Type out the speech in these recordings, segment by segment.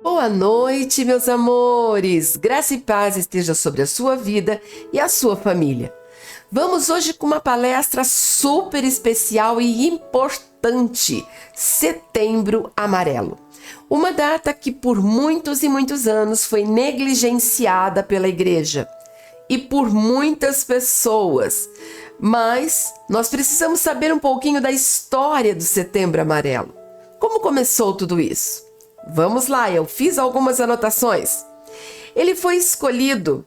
Boa noite, meus amores! Graça e paz esteja sobre a sua vida e a sua família. Vamos hoje com uma palestra super especial e importante, Setembro Amarelo. Uma data que por muitos e muitos anos foi negligenciada pela igreja e por muitas pessoas. Mas nós precisamos saber um pouquinho da história do Setembro Amarelo. Como começou tudo isso? Vamos lá, eu fiz algumas anotações. Ele foi escolhido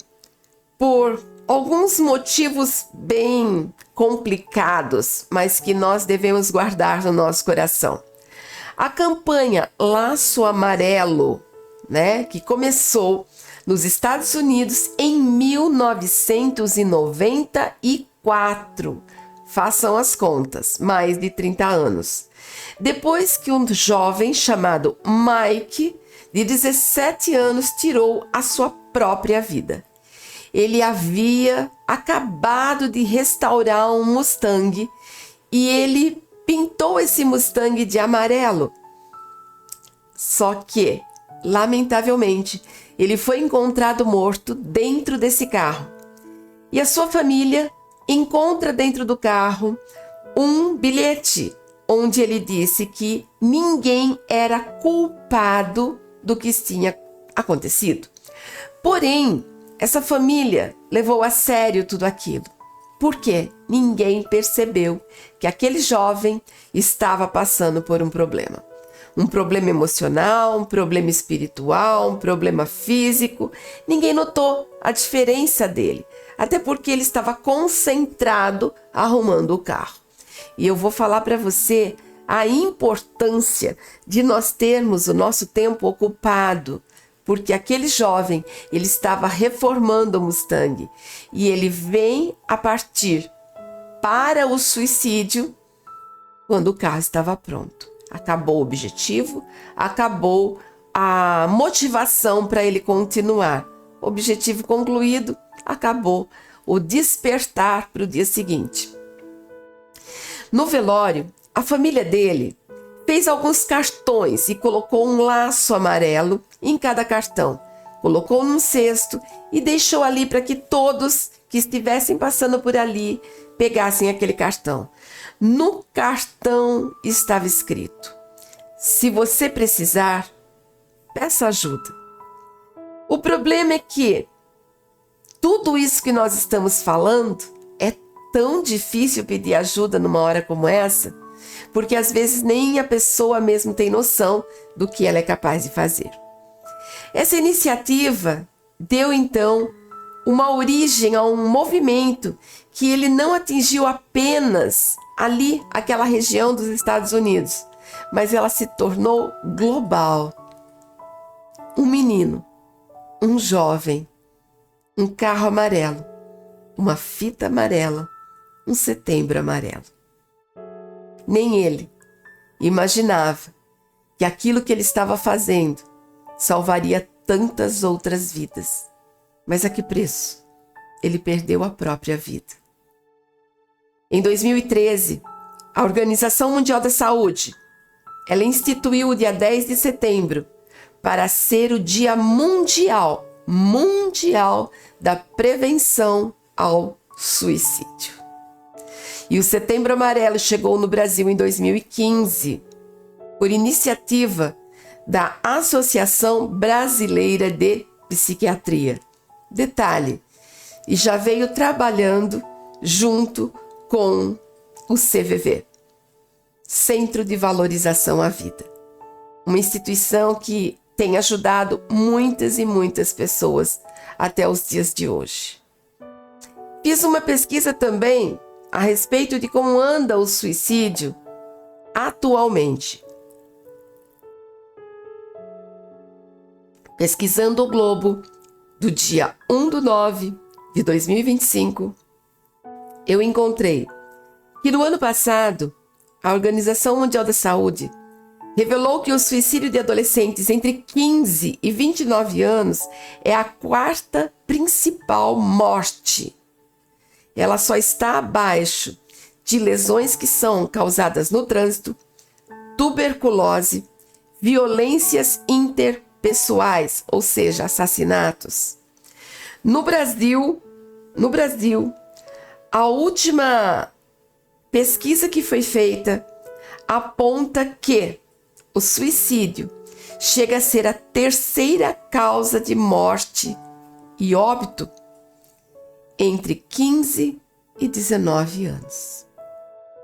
por alguns motivos bem complicados, mas que nós devemos guardar no nosso coração. A campanha Laço Amarelo, que começou nos Estados Unidos em 1994. Façam as contas, mais de 30 anos. Depois que um jovem chamado Mike, de 17 anos, tirou a sua própria vida. Ele havia acabado de restaurar um Mustang e ele pintou esse Mustang de amarelo. Só que, lamentavelmente, ele foi encontrado morto dentro desse carro. E a sua família encontra dentro do carro um bilhete onde ele disse que ninguém era culpado do que tinha acontecido. Porém, essa família levou a sério tudo aquilo. Porque ninguém percebeu que aquele jovem estava passando por um problema. Um problema emocional, um problema espiritual, um problema físico. Ninguém notou a diferença dele. Até porque ele estava concentrado arrumando o carro. E eu vou falar para você a importância de nós termos o nosso tempo ocupado, porque aquele jovem, ele estava reformando o Mustang e ele vem a partir para o suicídio quando o carro estava pronto. Acabou o objetivo, acabou a motivação para ele continuar. Objetivo concluído, acabou o despertar para o dia seguinte. No velório, a família dele fez alguns cartões e colocou um laço amarelo em cada cartão. Colocou num cesto e deixou ali para que todos que estivessem passando por ali pegassem aquele cartão. No cartão estava escrito: se você precisar, peça ajuda. O problema é que tudo isso que nós estamos falando é tão difícil pedir ajuda numa hora como essa, porque às vezes nem a pessoa mesmo tem noção do que ela é capaz de fazer. Essa iniciativa deu então uma origem a um movimento que ele não atingiu apenas ali, aquela região dos Estados Unidos, mas ela se tornou global. Um menino, um jovem, um carro amarelo, uma fita amarela, um setembro amarelo. Nem ele imaginava que aquilo que ele estava fazendo salvaria tantas outras vidas. Mas a que preço? Ele perdeu a própria vida. Em 2013, a Organização Mundial da Saúde, ela instituiu o dia 10 de setembro para ser o Dia Mundial da Prevenção ao Suicídio. E o Setembro Amarelo chegou no Brasil em 2015, por iniciativa da Associação Brasileira de Psiquiatria. Detalhe, e já veio trabalhando junto com o CVV, Centro de Valorização à Vida. Uma instituição que tem ajudado muitas e muitas pessoas até os dias de hoje. Fiz uma pesquisa também a respeito de como anda o suicídio atualmente. Pesquisando o Globo, do dia 1/9/2025, eu encontrei que no ano passado, a Organização Mundial da Saúde revelou que o suicídio de adolescentes entre 15 e 29 anos é a quarta principal morte. Ela só está abaixo de lesões que são causadas no trânsito, tuberculose, violências interpessoais pessoais, ou seja, assassinatos. No Brasil, a última pesquisa que foi feita aponta que o suicídio chega a ser a terceira causa de morte e óbito entre 15 e 19 anos.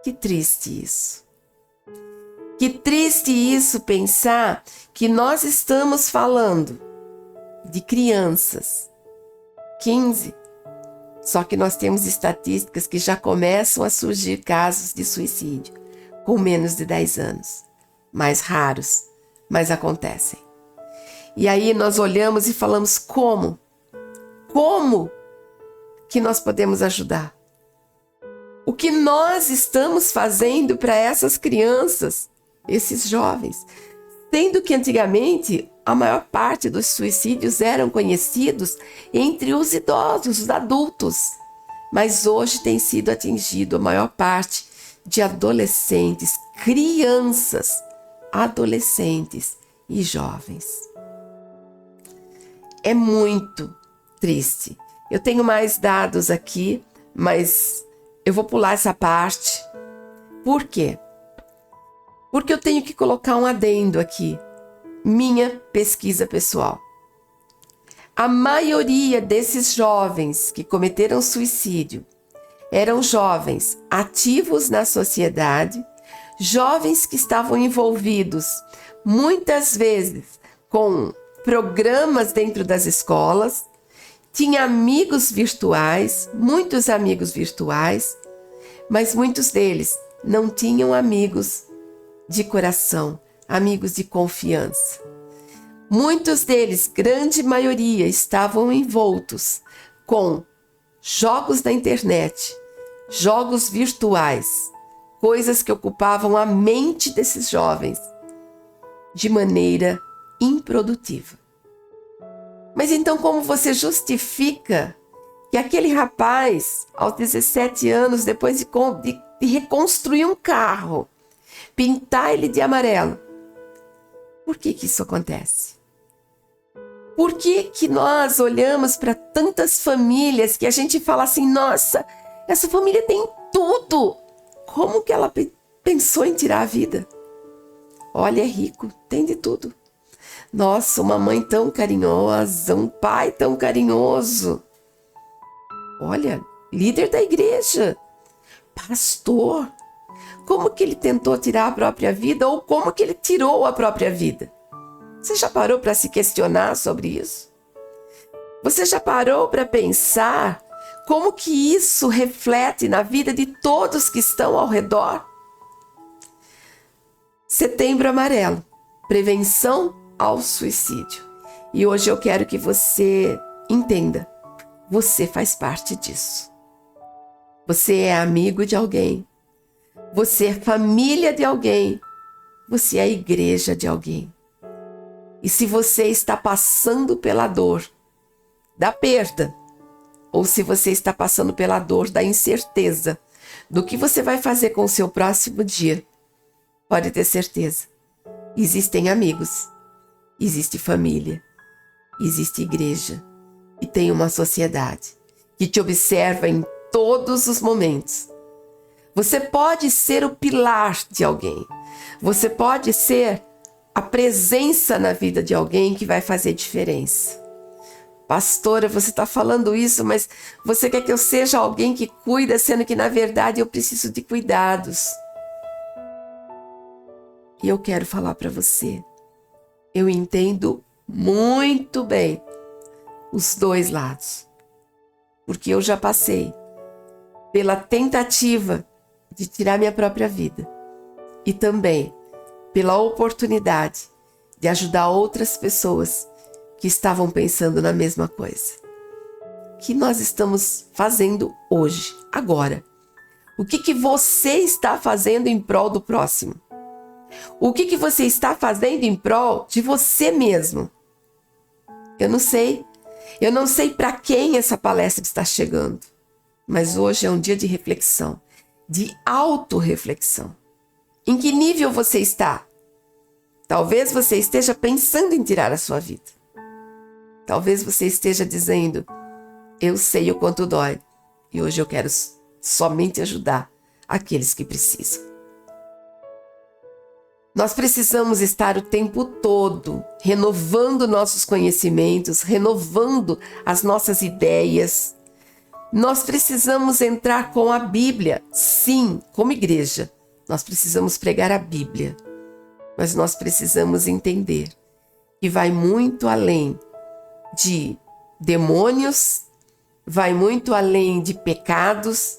Que triste isso. Que triste isso pensar que nós estamos falando de crianças, 15, só que nós temos estatísticas que já começam a surgir casos de suicídio com menos de 10 anos. Mais raros, mas acontecem. E aí nós olhamos e falamos como? Como que nós podemos ajudar? O que nós estamos fazendo para essas crianças, esses jovens? Sendo que antigamente a maior parte dos suicídios eram conhecidos entre os idosos, os adultos. Mas hoje tem sido atingido a maior parte de adolescentes, crianças, adolescentes e jovens. É muito triste. Eu tenho mais dados aqui, mas eu vou pular essa parte. Por quê? Porque eu tenho que colocar um adendo aqui. Minha pesquisa pessoal. A maioria desses jovens que cometeram suicídio eram jovens ativos na sociedade, jovens que estavam envolvidos muitas vezes com programas dentro das escolas, tinha amigos virtuais, muitos amigos virtuais, mas muitos deles não tinham amigos de coração, amigos de confiança. Muitos deles, grande maioria, estavam envoltos com jogos na internet, jogos virtuais, coisas que ocupavam a mente desses jovens de maneira improdutiva. Mas então como você justifica que aquele rapaz, aos 17 anos, depois de reconstruir um carro, pintar ele de amarelo, por que isso acontece? Por que nós olhamos para tantas famílias que a gente fala assim, nossa, essa família tem tudo. Como que ela pensou em tirar a vida? Olha, é rico, tem de tudo. Nossa, uma mãe tão carinhosa, um pai tão carinhoso. Olha, líder da igreja, pastor. Como que ele tentou tirar a própria vida ou como que ele tirou a própria vida? Você já parou para se questionar sobre isso? Você já parou para pensar como que isso reflete na vida de todos que estão ao redor? Setembro Amarelo, prevenção ao suicídio. E hoje eu quero que você entenda, você faz parte disso. Você é amigo de alguém, você é família de alguém, você é a igreja de alguém. E se você está passando pela dor da perda, ou se você está passando pela dor da incerteza do que você vai fazer com o seu próximo dia, pode ter certeza, existem amigos, existe família, existe igreja e tem uma sociedade que te observa em todos os momentos. Você pode ser o pilar de alguém, você pode ser a presença na vida de alguém que vai fazer diferença. Pastora, você está falando isso, mas você quer que eu seja alguém que cuida, sendo que na verdade eu preciso de cuidados. E eu quero falar para você, eu entendo muito bem os dois lados, porque eu já passei pela tentativa de tirar minha própria vida e também pela oportunidade de ajudar outras pessoas que estavam pensando na mesma coisa. O que nós estamos fazendo hoje, agora? O que você está fazendo em prol do próximo? O que você está fazendo em prol de você mesmo? Eu não sei para quem essa palestra está chegando, mas hoje é um dia de reflexão, de autorreflexão. Em que nível você está? Talvez você esteja pensando em tirar a sua vida. Talvez você esteja dizendo, eu sei o quanto dói e hoje eu quero somente ajudar aqueles que precisam. Nós precisamos estar o tempo todo renovando nossos conhecimentos, renovando as nossas ideias. Nós precisamos entrar com a Bíblia. Sim, como igreja, nós precisamos pregar a Bíblia. Mas nós precisamos entender que vai muito além de demônios, vai muito além de pecados,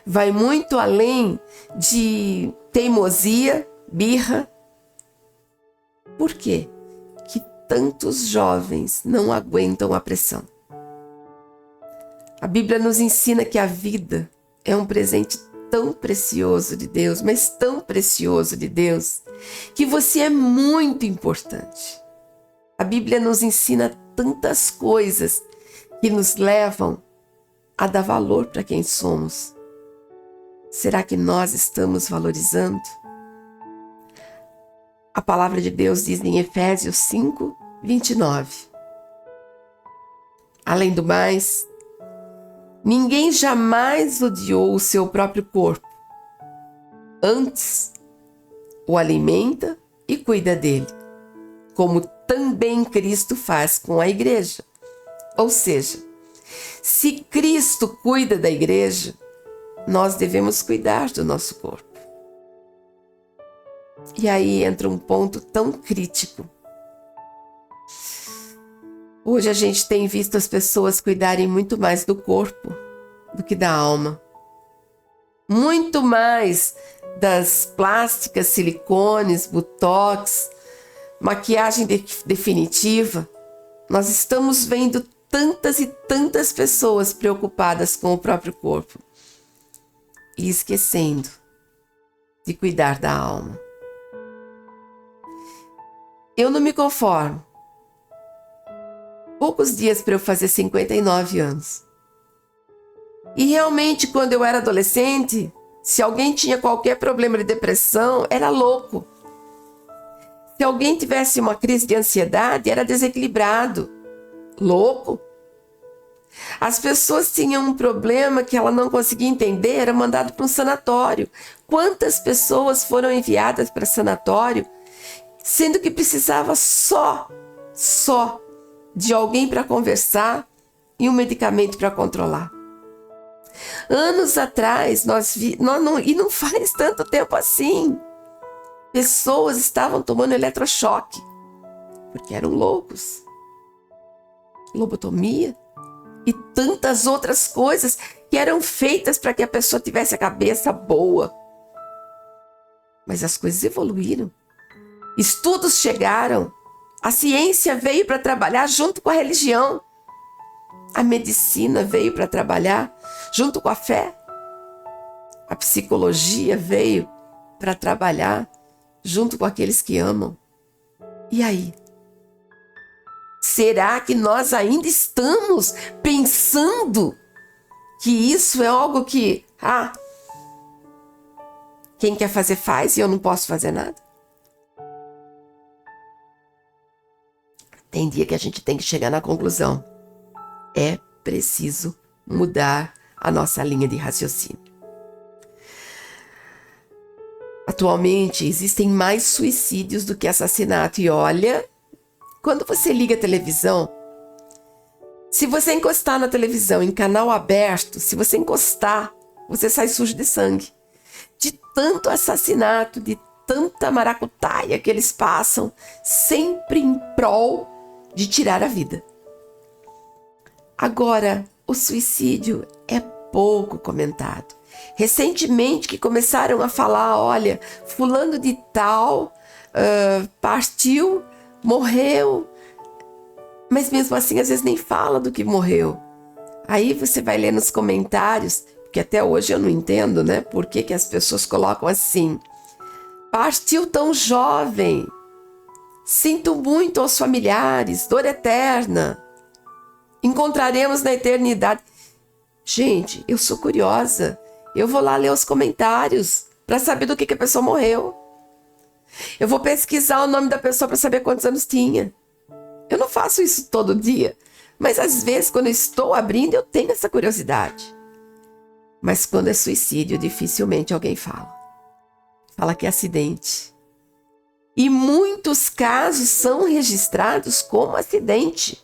vai muito além de teimosia, birra. Por quê? Que tantos jovens não aguentam a pressão. A Bíblia nos ensina que a vida é um presente tão precioso de Deus, mas tão precioso de Deus, que você é muito importante. A Bíblia nos ensina tantas coisas que nos levam a dar valor para quem somos. Será que nós estamos valorizando? A palavra de Deus diz em Efésios 5, 29. Além do mais, ninguém jamais odiou o seu próprio corpo. Antes, o alimenta e cuida dele, como também Cristo faz com a igreja. Ou seja, se Cristo cuida da igreja, nós devemos cuidar do nosso corpo. E aí entra um ponto tão crítico. Hoje a gente tem visto as pessoas cuidarem muito mais do corpo do que da alma. Muito mais das plásticas, silicones, botox, maquiagem definitiva. Nós estamos vendo tantas e tantas pessoas preocupadas com o próprio corpo e esquecendo de cuidar da alma. Eu não me conformo. Poucos dias para eu fazer 59 anos. E realmente, quando eu era adolescente, se alguém tinha qualquer problema de depressão, era louco. Se alguém tivesse uma crise de ansiedade, era desequilibrado. Louco. As pessoas tinham um problema que ela não conseguia entender, era mandado para um sanatório. Quantas pessoas foram enviadas para sanatório, sendo que precisava só de alguém para conversar e um medicamento para controlar. Anos atrás, e não faz tanto tempo assim, pessoas estavam tomando eletrochoque, porque eram loucos. Lobotomia e tantas outras coisas que eram feitas para que a pessoa tivesse a cabeça boa. Mas as coisas evoluíram. Estudos chegaram. A ciência veio para trabalhar junto com a religião. A medicina veio para trabalhar junto com a fé. A psicologia veio para trabalhar junto com aqueles que amam. E aí? Será que nós ainda estamos pensando que isso é algo que, quem quer fazer faz e eu não posso fazer nada? Tem dia que a gente tem que chegar na conclusão. É preciso mudar a nossa linha de raciocínio. Atualmente, existem mais suicídios do que assassinato. E olha, quando você liga a televisão, se você encostar na televisão em canal aberto, se você encostar, você sai sujo de sangue. De tanto assassinato, de tanta maracutaia que eles passam, sempre em prol de tirar a vida. Agora, o suicídio é pouco comentado. Recentemente que começaram a falar, olha, fulano de tal partiu, morreu, mas mesmo assim às vezes nem fala do que morreu. Aí você vai ler nos comentários, que até hoje eu não entendo, né? Por que as pessoas colocam assim, partiu tão jovem, sinto muito aos familiares, dor eterna, encontraremos na eternidade. Gente, eu sou curiosa, eu vou lá ler os comentários para saber do que a pessoa morreu. Eu vou pesquisar o nome da pessoa para saber quantos anos tinha. Eu não faço isso todo dia, mas às vezes quando eu estou abrindo eu tenho essa curiosidade. Mas quando é suicídio, dificilmente alguém fala. Fala que é acidente. E muitos casos são registrados como acidente.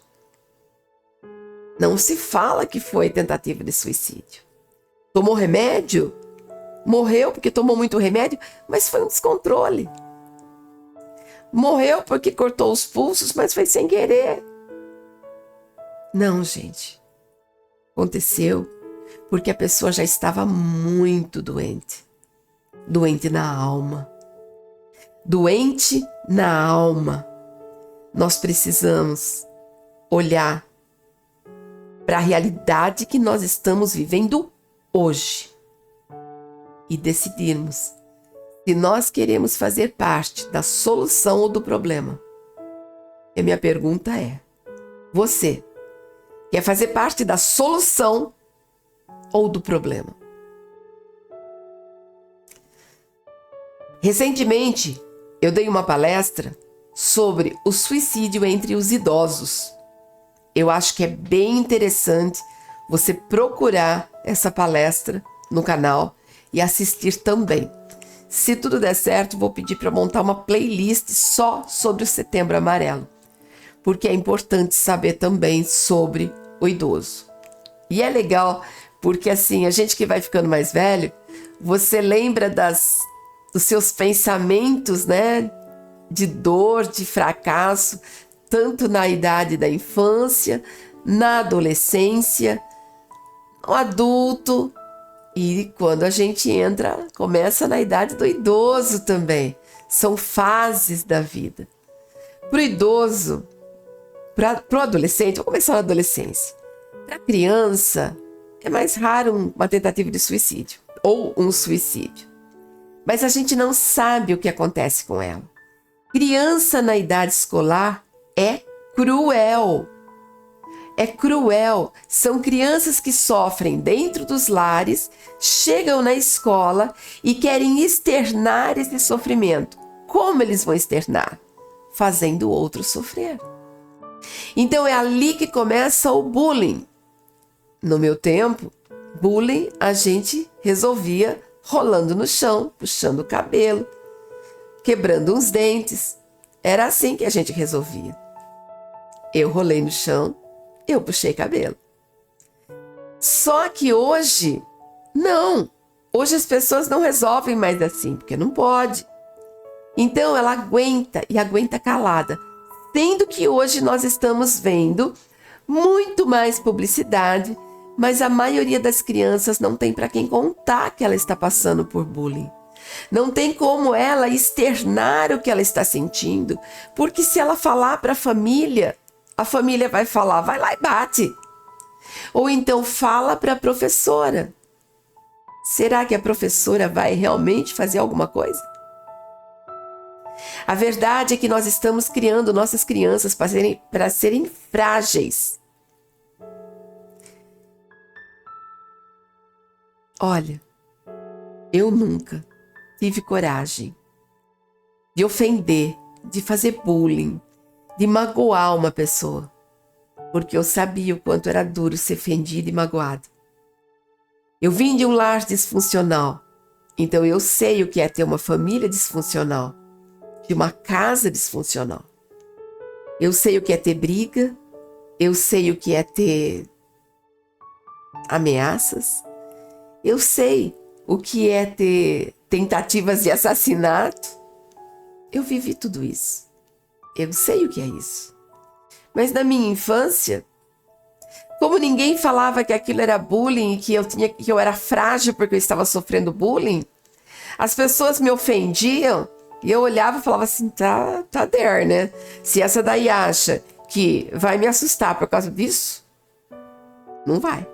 Não se fala que foi tentativa de suicídio. Tomou remédio? Morreu porque tomou muito remédio, mas foi um descontrole. Morreu porque cortou os pulsos, mas foi sem querer. Não, gente. Aconteceu porque a pessoa já estava muito doente. Doente na alma. Doente na alma. Nós precisamos olhar para a realidade que nós estamos vivendo hoje e decidirmos se nós queremos fazer parte da solução ou do problema. E a minha pergunta é: você quer fazer parte da solução ou do problema? Recentemente, eu dei uma palestra sobre o suicídio entre os idosos. Eu acho que é bem interessante você procurar essa palestra no canal e assistir também. Se tudo der certo, vou pedir para montar uma playlist só sobre o Setembro Amarelo, porque é importante saber também sobre o idoso. E é legal porque assim, a gente que vai ficando mais velho, você lembra dos seus pensamentos, né? De dor, de fracasso, tanto na idade da infância, na adolescência, no adulto e quando a gente começa na idade do idoso também. São fases da vida. Para o idoso, para o adolescente, vou começar na adolescência. Para a criança, é mais raro uma tentativa de suicídio ou um suicídio. Mas a gente não sabe o que acontece com ela. Criança na idade escolar é cruel. É cruel. São crianças que sofrem dentro dos lares, chegam na escola e querem externar esse sofrimento. Como eles vão externar? Fazendo o outro sofrer. Então é ali que começa o bullying. No meu tempo, bullying a gente resolvia rolando no chão, puxando o cabelo, quebrando uns dentes. Era assim que a gente resolvia. Eu rolei no chão, eu puxei cabelo. Só que hoje, não. Hoje as pessoas não resolvem mais assim, porque não pode. Então ela aguenta e aguenta calada. Sendo que hoje nós estamos vendo muito mais publicidade, mas a maioria das crianças não tem para quem contar que ela está passando por bullying. Não tem como ela externar o que ela está sentindo, porque se ela falar para a família vai falar, vai lá e bate. Ou então fala para a professora. Será que a professora vai realmente fazer alguma coisa? A verdade é que nós estamos criando nossas crianças para serem frágeis. Olha, eu nunca tive coragem de ofender, de fazer bullying, de magoar uma pessoa, porque eu sabia o quanto era duro ser ofendido e magoado. Eu vim de um lar disfuncional, então eu sei o que é ter uma família disfuncional, de uma casa disfuncional. Eu sei o que é ter briga, eu sei o que é ter ameaças, eu sei o que é ter tentativas de assassinato. Eu vivi tudo isso. Eu sei o que é isso. Mas na minha infância, como ninguém falava que aquilo era bullying, que eu era frágil porque eu estava sofrendo bullying, as pessoas me ofendiam e eu olhava e falava assim, tá there, né? Se essa daí acha que vai me assustar por causa disso, não vai.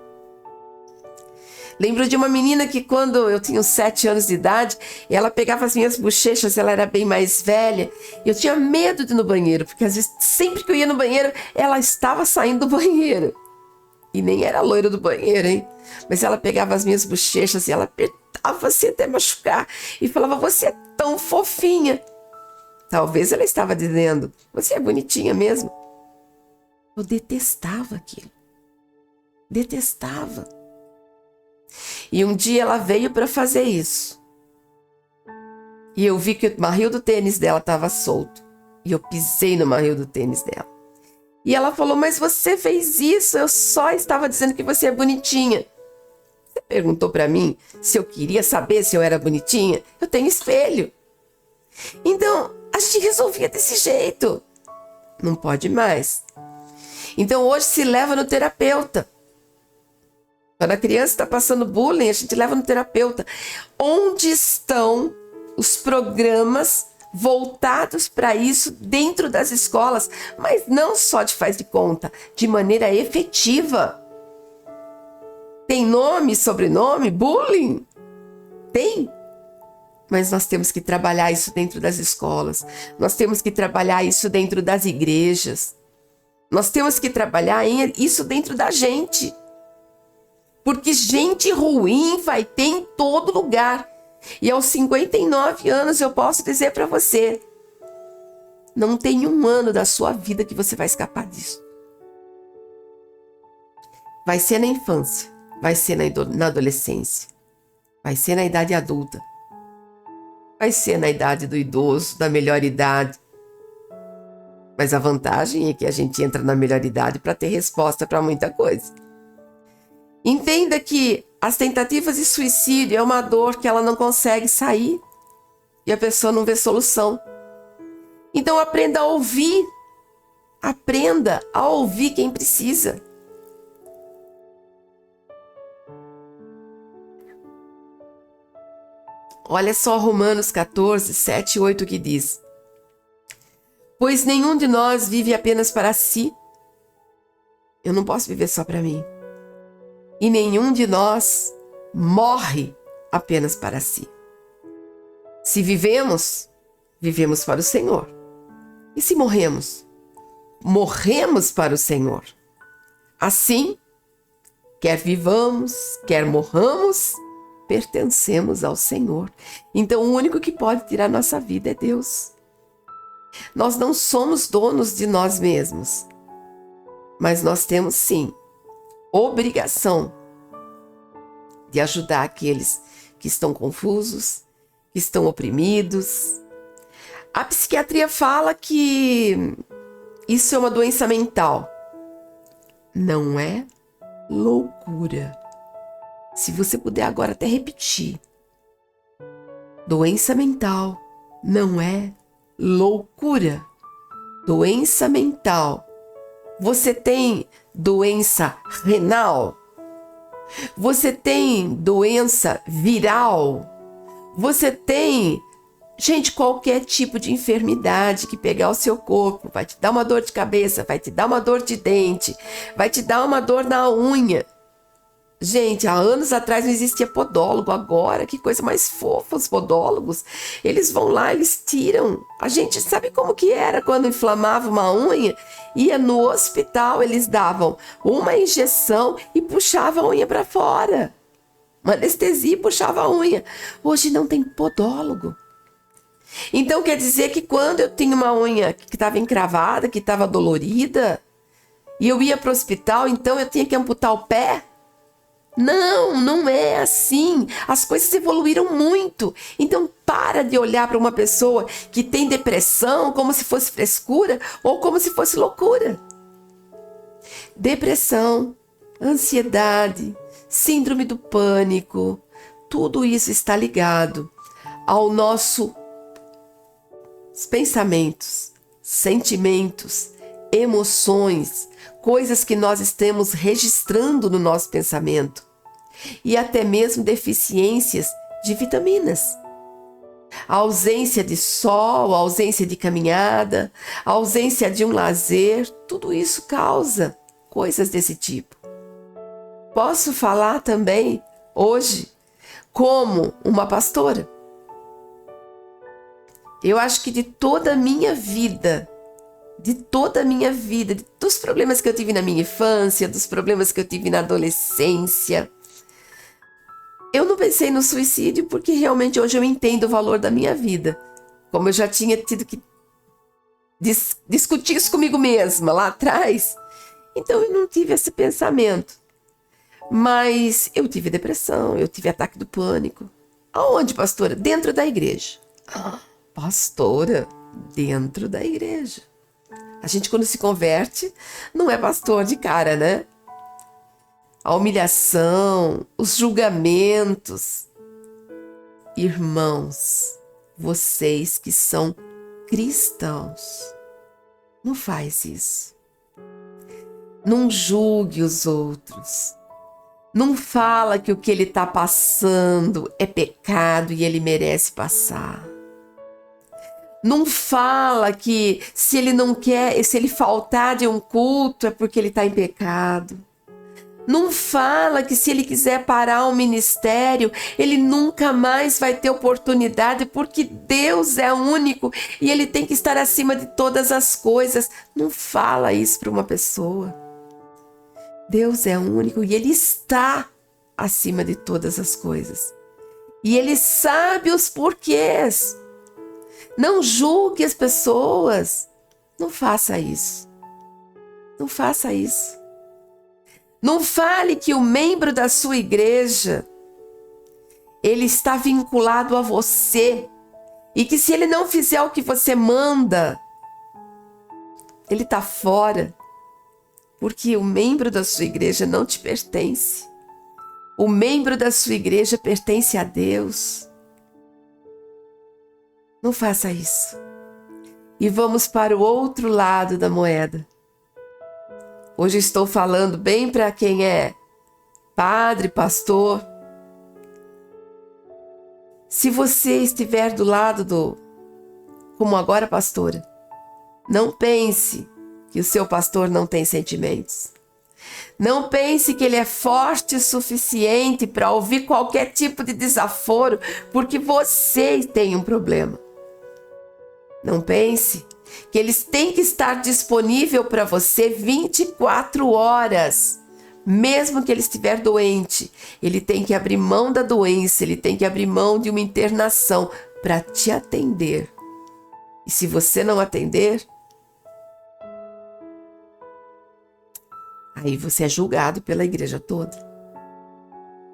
Lembro de uma menina que quando eu tinha uns 7 anos de idade, ela pegava as minhas bochechas, ela era bem mais velha, e eu tinha medo de ir no banheiro, porque às vezes, sempre que eu ia no banheiro, ela estava saindo do banheiro. E nem era loira do banheiro, hein? Mas ela pegava as minhas bochechas e ela apertava assim até machucar, e falava, você é tão fofinha. Talvez ela estava dizendo: você é bonitinha mesmo. Eu detestava aquilo. Detestava. E um dia ela veio para fazer isso. E eu vi que o marril do tênis dela estava solto. E eu pisei no marril do tênis dela. E ela falou: mas você fez isso, eu só estava dizendo que você é bonitinha. Você perguntou para mim se eu queria saber se eu era bonitinha? Eu tenho espelho. Então, a gente resolvia desse jeito. Não pode mais. Então, hoje se leva no terapeuta. Quando a criança está passando bullying, a gente leva no terapeuta. Onde estão os programas voltados para isso dentro das escolas? Mas não só de faz de conta, de maneira efetiva. Tem nome, sobrenome, bullying? Tem. Mas nós temos que trabalhar isso dentro das escolas. Nós temos que trabalhar isso dentro das igrejas. Nós temos que trabalhar isso dentro da gente. Porque gente ruim vai ter em todo lugar. E aos 59 anos eu posso dizer para você: não tem um ano da sua vida que você vai escapar disso. Vai ser na infância, vai ser na adolescência, vai ser na idade adulta, vai ser na idade do idoso, da melhor idade. Mas a vantagem é que a gente entra na melhor idade para ter resposta para muita coisa. Entenda que as tentativas de suicídio é uma dor que ela não consegue sair e a pessoa não vê solução. Então aprenda a ouvir. Aprenda a ouvir quem precisa. Olha só Romanos 14, 7 e 8 que diz: pois nenhum de nós vive apenas para si. Eu não posso viver só para mim. E nenhum de nós morre apenas para si. Se vivemos, vivemos para o Senhor. E se morremos, morremos para o Senhor. Assim, quer vivamos, quer morramos, pertencemos ao Senhor. Então, o único que pode tirar nossa vida é Deus. Nós não somos donos de nós mesmos, mas nós temos sim obrigação de ajudar aqueles que estão confusos, que estão oprimidos. A psiquiatria fala que isso é uma doença mental. Não é loucura. Se você puder agora até repetir: doença mental não é loucura. Doença mental. Você tem doença renal? Você tem doença viral? Você tem, gente, qualquer tipo de enfermidade que pegar o seu corpo, vai te dar uma dor de cabeça, vai te dar uma dor de dente, vai te dar uma dor na unha. Gente, há anos atrás não existia podólogo, agora que coisa mais fofa os podólogos. Eles vão lá, eles tiram. A gente sabe como que era quando inflamava uma unha? Ia no hospital, eles davam uma injeção e puxavam a unha para fora. Uma anestesia e puxava a unha. Hoje não tem podólogo. Então quer dizer que quando eu tinha uma unha que estava encravada, que estava dolorida, e eu ia para o hospital, então eu tinha que amputar o pé? Não, não é assim. As coisas evoluíram muito. Então para de olhar para uma pessoa que tem depressão como se fosse frescura ou como se fosse loucura. Depressão, ansiedade, síndrome do pânico, tudo isso está ligado ao nossos pensamentos, sentimentos, emoções, coisas que nós estamos registrando no nosso pensamento e até mesmo deficiências de vitaminas. A ausência de sol, a ausência de caminhada, a ausência de um lazer, tudo isso causa coisas desse tipo. Posso falar também hoje como uma pastora. Eu acho que de toda a minha vida, dos problemas que eu tive na minha infância, dos problemas que eu tive na adolescência, eu não pensei no suicídio porque realmente hoje eu entendo o valor da minha vida. Como eu já tinha tido que discutir isso comigo mesma lá atrás. Então eu não tive esse pensamento. Mas eu tive depressão, eu tive ataque do pânico. Aonde, pastora? Dentro da igreja. Pastora, dentro da igreja. A gente, quando se converte, não é pastor de cara, né? A humilhação, os julgamentos. Irmãos, vocês que são cristãos, não faz isso. Não julgue os outros. Não fala que o que ele está passando é pecado e ele merece passar. Não fala que se ele não quer, se ele faltar de um culto é porque ele está em pecado. Não fala que se ele quiser parar o ministério, ele nunca mais vai ter oportunidade porque Deus é único e ele tem que estar acima de todas as coisas. Não fala isso para uma pessoa. Deus é único e ele está acima de todas as coisas. E ele sabe os porquês. Não julgue as pessoas. Não faça isso. Não faça isso. Não fale que o membro da sua igreja, ele está vinculado a você e que se ele não fizer o que você manda, ele está fora, porque o membro da sua igreja não te pertence. O membro da sua igreja pertence a Deus. Não faça isso. E vamos para o outro lado da moeda. Hoje estou falando bem para quem é padre, pastor. Se você estiver do lado como agora pastora, não pense que o seu pastor não tem sentimentos. Não pense que ele é forte o suficiente para ouvir qualquer tipo de desaforo, porque você tem um problema. Não pense que eles têm que estar disponível para você 24 horas. Mesmo que ele estiver doente, ele tem que abrir mão da doença, ele tem que abrir mão de uma internação para te atender. E se você não atender, aí você é julgado pela igreja toda.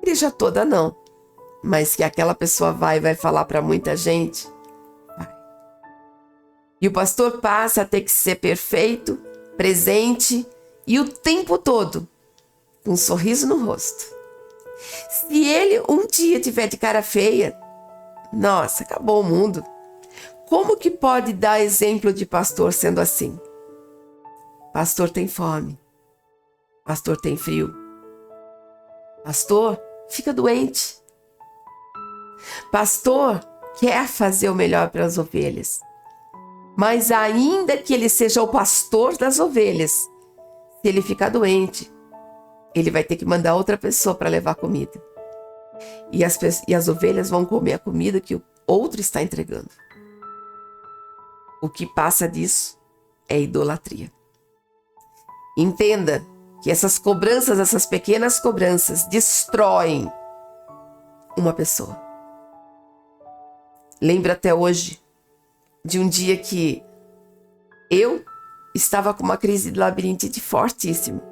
Igreja toda não, mas que aquela pessoa vai falar para muita gente. E o pastor passa a ter que ser perfeito, presente e o tempo todo com um sorriso no rosto. Se ele um dia tiver de cara feia, nossa, acabou o mundo. Como que pode dar exemplo de pastor sendo assim? Pastor tem fome. Pastor tem frio. Pastor fica doente. Pastor quer fazer o melhor para as ovelhas. Mas ainda que ele seja o pastor das ovelhas, se ele ficar doente, ele vai ter que mandar outra pessoa para levar comida. E as ovelhas vão comer a comida que o outro está entregando. O que passa disso é idolatria. Entenda que essas cobranças, essas pequenas cobranças, destroem uma pessoa. Lembro até hoje de um dia que eu estava com uma crise de labirintite fortíssima.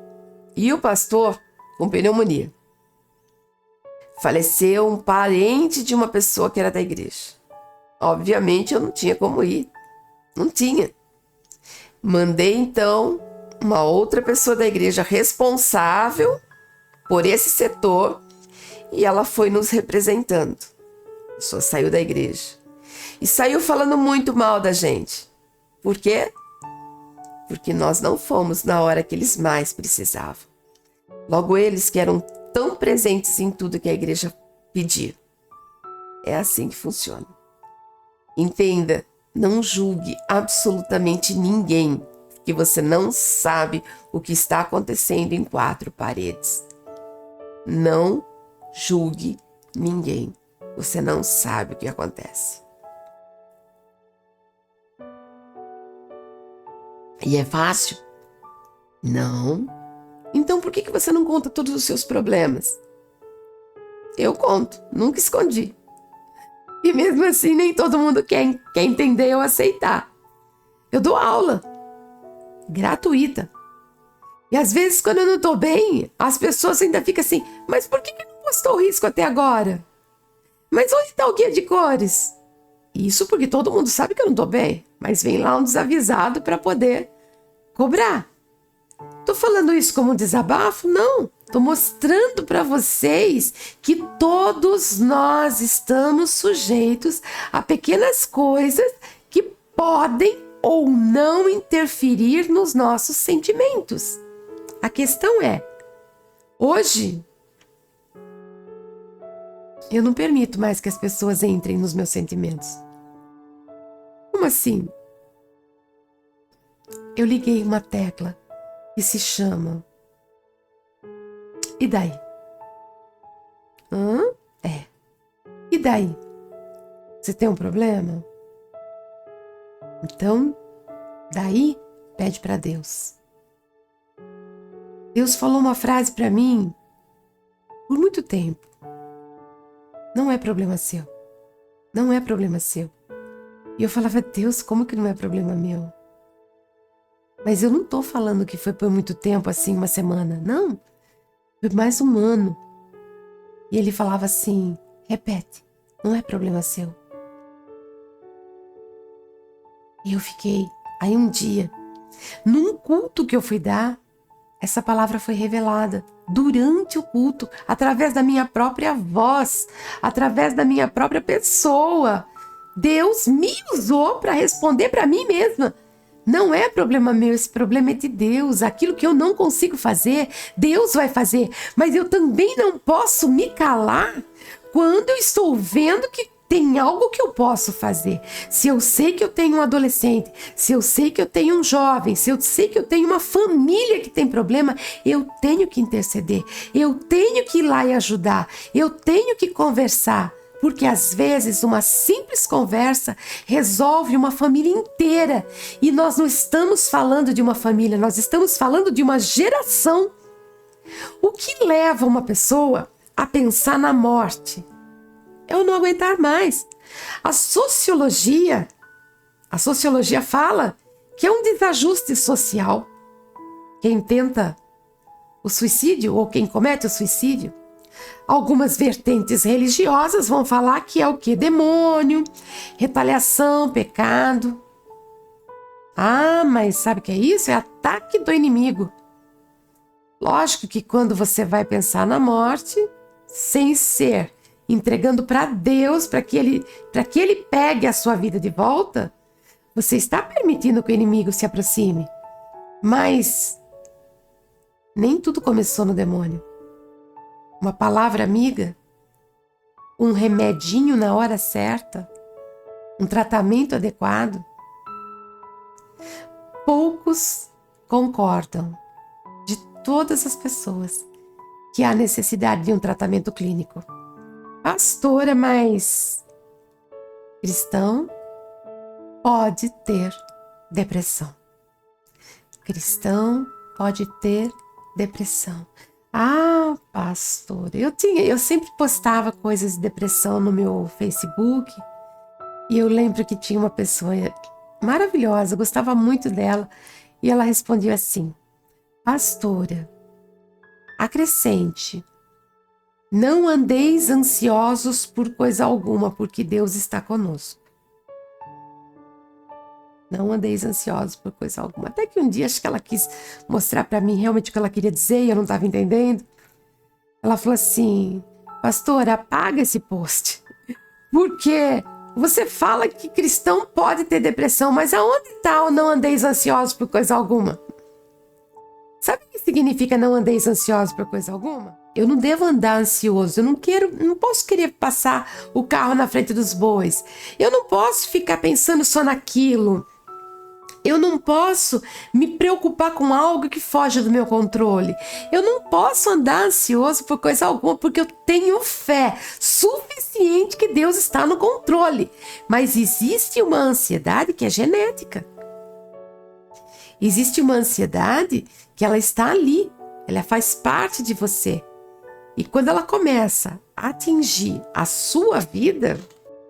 E o pastor com pneumonia. Faleceu um parente de uma pessoa que era da igreja. Obviamente eu não tinha como ir. Não tinha. Mandei então uma outra pessoa da igreja responsável por esse setor e ela foi nos representando. A pessoa saiu da igreja. E saiu falando muito mal da gente. Por quê? Porque nós não fomos na hora que eles mais precisavam. Logo eles que eram tão presentes em tudo que a igreja pedia. É assim que funciona. Entenda, não julgue absolutamente ninguém, que você não sabe o que está acontecendo em quatro paredes. Não julgue ninguém. Você não sabe o que acontece. E é fácil? Não. Então por que você não conta todos os seus problemas? Eu conto, nunca escondi. E mesmo assim nem todo mundo quer entender ou aceitar. Eu dou aula gratuita. E às vezes, quando eu não tô bem, as pessoas ainda ficam assim, mas por que não postou o risco até agora? Mas onde está o guia de cores? Isso porque todo mundo sabe que eu não tô bem, mas vem lá um desavisado para poder cobrar. Tô falando isso como um desabafo? Não. Tô mostrando para vocês que todos nós estamos sujeitos a pequenas coisas que podem ou não interferir nos nossos sentimentos. A questão é, hoje, eu não permito mais que as pessoas entrem nos meus sentimentos. Como assim? Eu liguei uma tecla que se chama... E daí? E daí? Você tem um problema? Então, daí, pede para Deus. Deus falou uma frase para mim por muito tempo. Não é problema seu. Não é problema seu. E eu falava, Deus, como que não é problema meu? Mas eu não tô falando que foi por muito tempo, assim, uma semana. Não. Foi mais um ano. E ele falava assim, repete, não é problema seu. E eu fiquei. Aí um dia, num culto que eu fui dar, essa palavra foi revelada durante o culto, através da minha própria voz, através da minha própria pessoa. Deus me usou para responder para mim mesma. Não é problema meu, esse problema é de Deus. Aquilo que eu não consigo fazer, Deus vai fazer. Mas eu também não posso me calar quando eu estou vendo que tem algo que eu posso fazer. Se eu sei que eu tenho um adolescente, se eu sei que eu tenho um jovem, se eu sei que eu tenho uma família que tem problema, eu tenho que interceder. Eu tenho que ir lá e ajudar. Eu tenho que conversar. Porque às vezes uma simples conversa resolve uma família inteira. E nós não estamos falando de uma família, nós estamos falando de uma geração. O que leva uma pessoa a pensar na morte? É o não aguentar mais. A sociologia fala que é um desajuste social. Quem tenta o suicídio ou quem comete o suicídio. Algumas vertentes religiosas vão falar que é o quê? Demônio, retaliação, pecado. Ah, mas sabe o que é isso? É ataque do inimigo. Lógico que quando você vai pensar na morte, sem ser entregando para Deus, para que ele pegue a sua vida de volta, você está permitindo que o inimigo se aproxime. Mas nem tudo começou no demônio. Uma palavra amiga, um remedinho na hora certa, um tratamento adequado. Poucos concordam, de todas as pessoas, que há necessidade de um tratamento clínico. Pastora, mas cristão pode ter depressão. Cristão pode ter depressão. Ah, pastor, eu sempre postava coisas de depressão no meu Facebook e eu lembro que tinha uma pessoa maravilhosa, eu gostava muito dela e ela respondia assim, pastora, acrescente, não andeis ansiosos por coisa alguma, porque Deus está conosco. Não andeis ansiosos por coisa alguma. Até que um dia, acho que ela quis mostrar para mim realmente o que ela queria dizer e eu não estava entendendo. Ela falou assim, pastora, apaga esse post. Porque você fala que cristão pode ter depressão, mas aonde está o não andeis ansiosos por coisa alguma? Sabe o que significa não andeis ansiosos por coisa alguma? Eu não devo andar ansioso, eu não posso querer passar o carro na frente dos bois. Eu não posso ficar pensando só naquilo. Eu não posso me preocupar com algo que foge do meu controle. Eu não posso andar ansioso por coisa alguma, porque eu tenho fé suficiente que Deus está no controle. Mas existe uma ansiedade que é genética. Existe uma ansiedade que ela está ali, ela faz parte de você. E quando ela começa a atingir a sua vida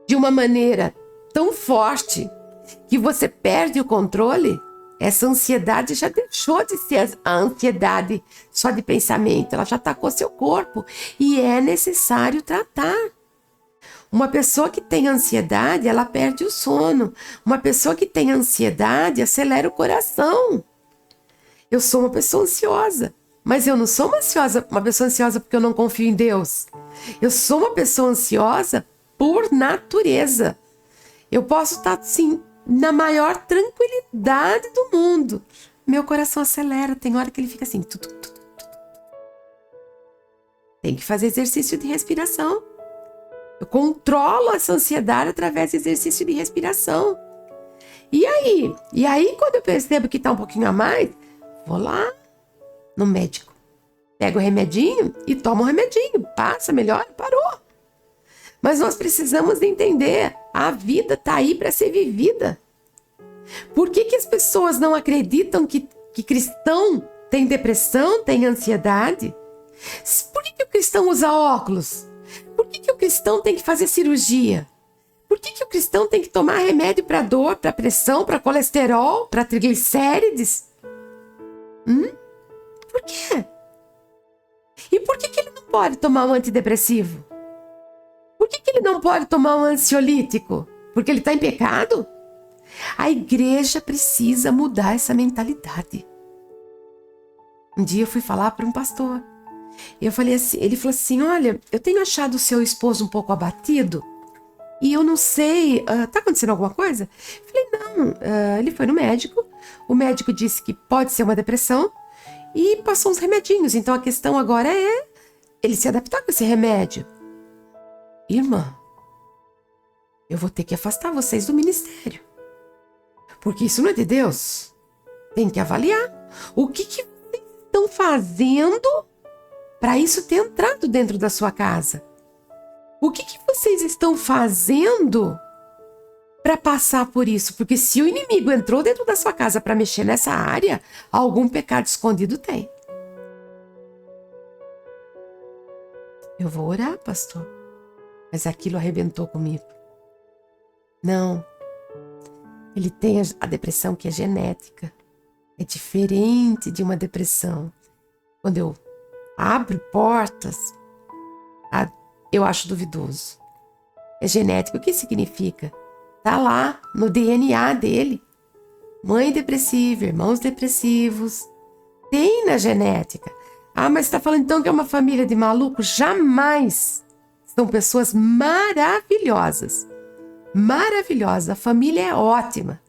de uma maneira tão forte que você perde o controle, essa ansiedade já deixou de ser a ansiedade só de pensamento, ela já atacou seu corpo e é necessário tratar. Uma pessoa que tem ansiedade, ela perde o sono. Uma pessoa que tem ansiedade acelera o coração. Eu sou uma pessoa ansiosa, mas eu não sou uma pessoa ansiosa porque eu não confio em Deus. Eu sou uma pessoa ansiosa por natureza. Eu posso estar, assim, na maior tranquilidade do mundo. Meu coração acelera, tem hora que ele fica assim. Tem que fazer exercício de respiração. Eu controlo essa ansiedade através do exercício de respiração. E aí, quando eu percebo que está um pouquinho a mais, vou lá no médico. Pego o remedinho e tomo o remedinho. Passa, melhora, parou. Mas nós precisamos entender, a vida está aí para ser vivida. Por que as pessoas não acreditam que cristão tem depressão, tem ansiedade? Por que o cristão usa óculos? Por que o cristão tem que fazer cirurgia? Por que o cristão tem que tomar remédio para dor, para pressão, para colesterol, para triglicérides? Por quê? E por que ele não pode tomar um antidepressivo? Por que ele não pode tomar um ansiolítico? Porque ele está em pecado? A igreja precisa mudar essa mentalidade. Um dia eu fui falar para um pastor. Eu falei assim, ele falou assim, olha, eu tenho achado o seu esposo um pouco abatido e eu não sei, tá acontecendo alguma coisa? Eu falei, não, ele foi no médico, o médico disse que pode ser uma depressão e passou uns remedinhos, então a questão agora é ele se adaptar com esse remédio. Irmã, eu vou ter que afastar vocês do ministério, porque isso não é de Deus. Tem que avaliar o que vocês estão fazendo para isso ter entrado dentro da sua casa. O que vocês estão fazendo para passar por isso? Porque se o inimigo entrou dentro da sua casa para mexer nessa área, algum pecado escondido tem. Eu vou orar, pastor. Mas aquilo arrebentou comigo. Não. Ele tem a depressão que é genética. É diferente de uma depressão. Quando eu abro portas, eu acho duvidoso. É genético. O que significa? Tá lá no DNA dele. Mãe depressiva, irmãos depressivos. Tem na genética. Ah, mas está falando então que é uma família de malucos? Jamais. São pessoas maravilhosas. Maravilhosas. A família é ótima.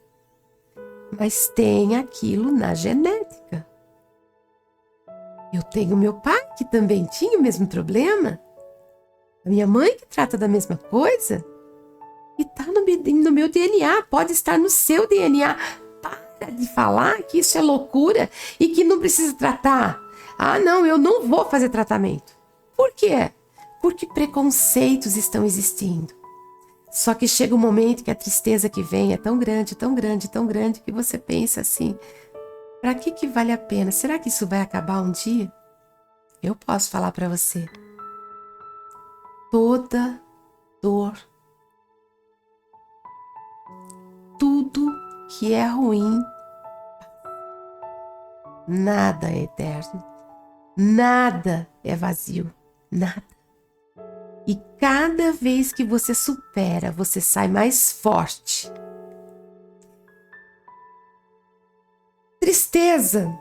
Mas tem aquilo na genética. Eu tenho meu pai, que também tinha o mesmo problema. A minha mãe, que trata da mesma coisa. E está no meu DNA, pode estar no seu DNA. Para de falar que isso é loucura e que não precisa tratar. Ah, não, eu não vou fazer tratamento. Por quê? Porque preconceitos estão existindo. Só que chega um momento que a tristeza que vem é tão grande, tão grande, tão grande, que você pensa assim, para que vale a pena? Será que isso vai acabar um dia? Eu posso falar para você. Toda dor, tudo que é ruim, nada é eterno, nada é vazio, nada. E cada vez que você supera, você sai mais forte. Tristeza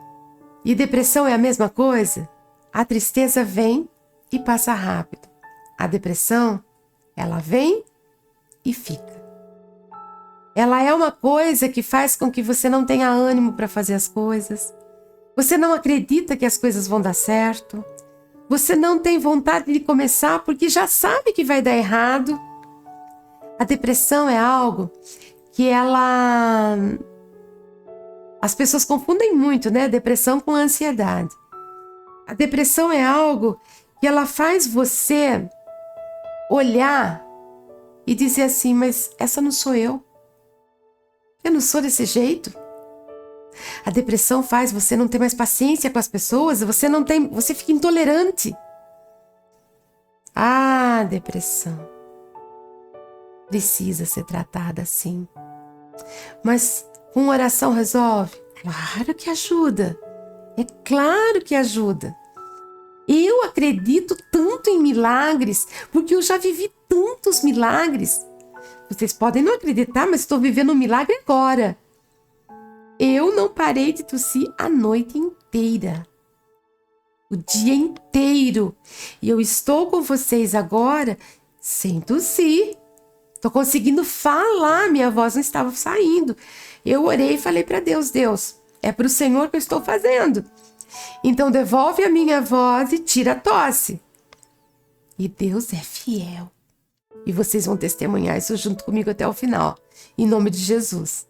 e depressão é a mesma coisa? A tristeza vem e passa rápido. A depressão, ela vem e fica. Ela é uma coisa que faz com que você não tenha ânimo para fazer as coisas. Você não acredita que as coisas vão dar certo. Você não tem vontade de começar porque já sabe que vai dar errado. A depressão é algo que as pessoas confundem muito, né? Depressão com ansiedade. A depressão é algo que ela faz você olhar e dizer assim, mas essa não sou eu. Eu não sou desse jeito. A depressão faz você não ter mais paciência com as pessoas, você fica intolerante. A depressão precisa ser tratada assim. Mas com oração resolve? Claro que ajuda. É claro que ajuda. Eu acredito tanto em milagres, porque eu já vivi tantos milagres. Vocês podem não acreditar, mas estou vivendo um milagre agora. Eu não parei de tossir a noite inteira. O dia inteiro. E eu estou com vocês agora sem tossir. Estou conseguindo falar, minha voz não estava saindo. Eu orei e falei para Deus, Deus, é para o Senhor que eu estou fazendo. Então devolve a minha voz e tira a tosse. E Deus é fiel. E vocês vão testemunhar isso junto comigo até o final. Em nome de Jesus.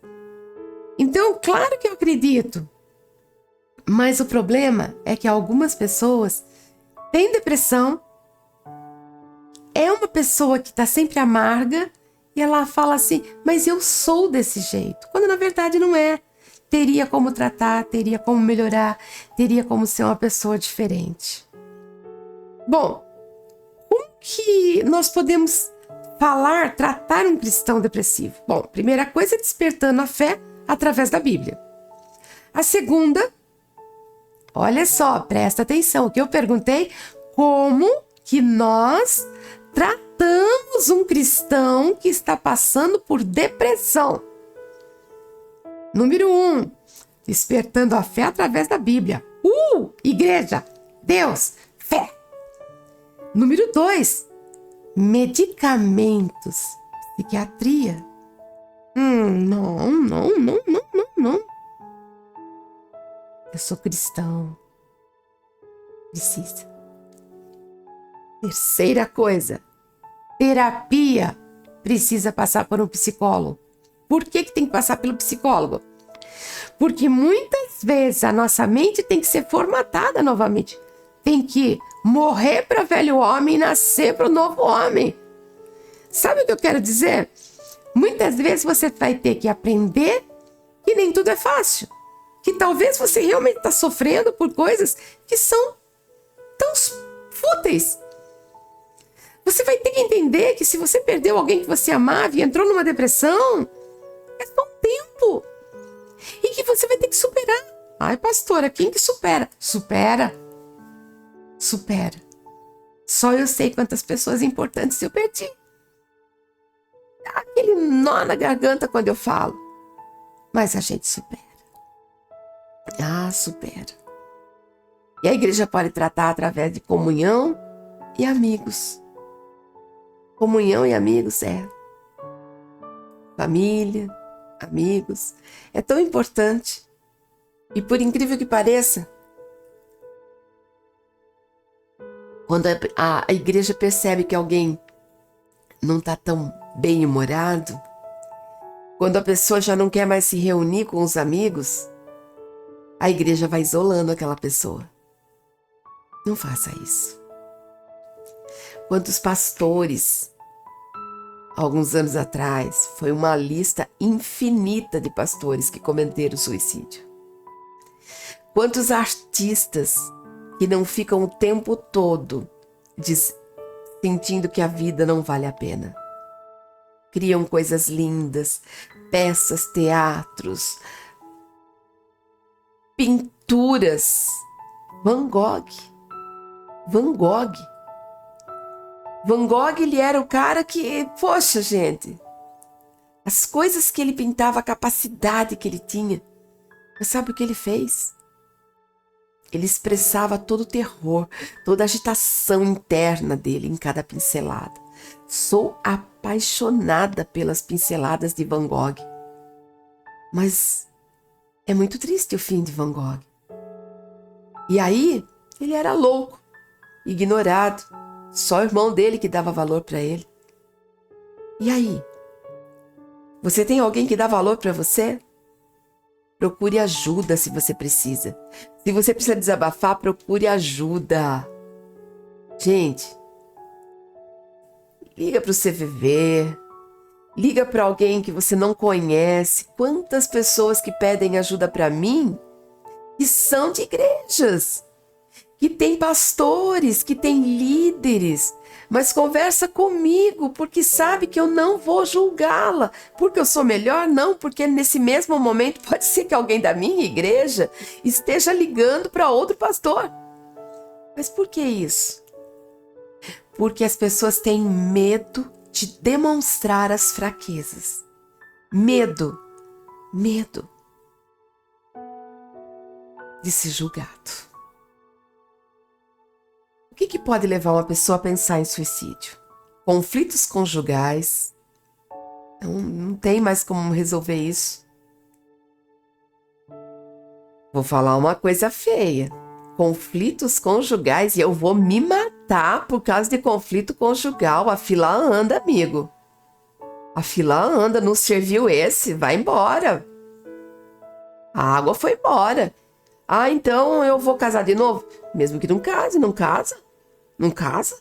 Então, claro que eu acredito. Mas o problema é que algumas pessoas têm depressão. É uma pessoa que está sempre amarga. E ela fala assim, mas eu sou desse jeito. Quando na verdade não é. Teria como tratar, teria como melhorar, teria como ser uma pessoa diferente. Bom, como que nós podemos tratar um cristão depressivo? Bom, primeira coisa é despertando a fé através da Bíblia. A segunda, olha só, presta atenção, o que eu perguntei, como que nós tratamos um cristão que está passando por depressão? Número 1, despertando a fé através da Bíblia. Igreja, Deus, fé. Número 2, medicamentos, psiquiatria. Não. Eu sou cristão. Precisa. Terceira coisa, terapia. Precisa passar por um psicólogo. Por que tem que passar pelo psicólogo? Porque muitas vezes a nossa mente tem que ser formatada novamente. Tem que morrer para o velho homem e nascer para o novo homem. Sabe o que eu quero dizer? Muitas vezes você vai ter que aprender que nem tudo é fácil. Que talvez você realmente está sofrendo por coisas que são tão fúteis. Você vai ter que entender que se você perdeu alguém que você amava e entrou numa depressão, é só um tempo. E que você vai ter que superar. Ai, pastora, quem que supera? Supera. Só eu sei quantas pessoas importantes eu perdi. Dá aquele nó na garganta quando eu falo. Mas a gente supera. Supera. E a igreja pode tratar através de comunhão e amigos. Comunhão e amigos família, amigos. É tão importante. E por incrível que pareça, quando a igreja percebe que alguém não está tão bem-humorado, quando a pessoa já não quer mais se reunir com os amigos, a igreja vai isolando aquela pessoa. Não faça isso. Quantos pastores, alguns anos atrás, foi uma lista infinita de pastores que cometeram suicídio. Quantos artistas que não ficam o tempo todo sentindo que a vida não vale a pena. Criam coisas lindas, peças, teatros, pinturas. Van Gogh, ele era o cara que, poxa, gente, as coisas que ele pintava, a capacidade que ele tinha. Mas sabe o que ele fez? Ele expressava todo o terror, toda a agitação interna dele em cada pincelada. Sou apaixonada pelas pinceladas de Van Gogh. Mas é muito triste o fim de Van Gogh. E aí, ele era louco, ignorado. Só o irmão dele que dava valor para ele. E aí? Você tem alguém que dá valor para você? Procure ajuda se você precisa. Se você precisa desabafar, procure ajuda. Gente, liga para o CVV, liga para alguém que você não conhece. Quantas pessoas que pedem ajuda para mim e são de igrejas, que tem pastores, que tem líderes, mas conversa comigo, porque sabe que eu não vou julgá-la, porque eu sou melhor? Não, porque nesse mesmo momento pode ser que alguém da minha igreja esteja ligando para outro pastor. Mas por que isso? Porque as pessoas têm medo de demonstrar as fraquezas. Medo de ser julgado. O que pode levar uma pessoa a pensar em suicídio? Conflitos conjugais. Não tem mais como resolver isso. Vou falar uma coisa feia. Conflitos conjugais e eu vou me matar por causa de conflito conjugal. A fila anda, amigo. A fila anda, não serviu esse, vai embora. A água foi embora. Ah, então eu vou casar de novo? Mesmo que não case, não casa. Não casa?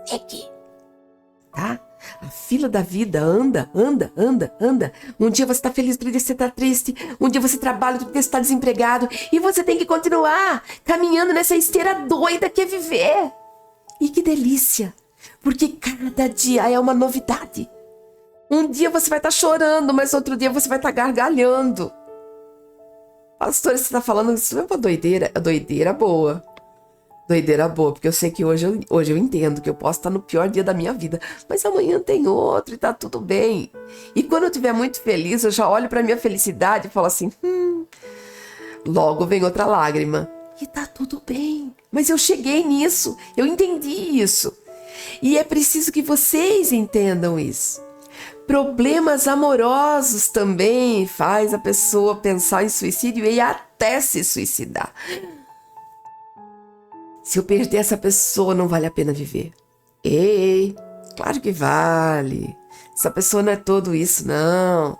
Segue. Tá? A fila da vida anda. Um dia você tá feliz, outro dia você tá triste. Um dia você trabalha, outro dia você tá desempregado. E você tem que continuar caminhando nessa esteira doida que é viver. E que delícia. Porque cada dia é uma novidade. Um dia você vai estar chorando, mas outro dia você vai estar gargalhando. Pastor, você está falando isso é uma doideira. É doideira boa. Doideira boa, porque eu sei que hoje eu entendo que eu posso estar no pior dia da minha vida, mas amanhã tem outro e tá tudo bem. E quando eu estiver muito feliz, eu já olho para minha felicidade e falo assim, logo vem outra lágrima. E tá tudo bem. Mas eu cheguei nisso, eu entendi isso. E é preciso que vocês entendam isso. Problemas amorosos também faz a pessoa pensar em suicídio e até se suicidar. Se eu perder essa pessoa, não vale a pena viver. Ei, claro que vale. Essa pessoa não é tudo isso, não.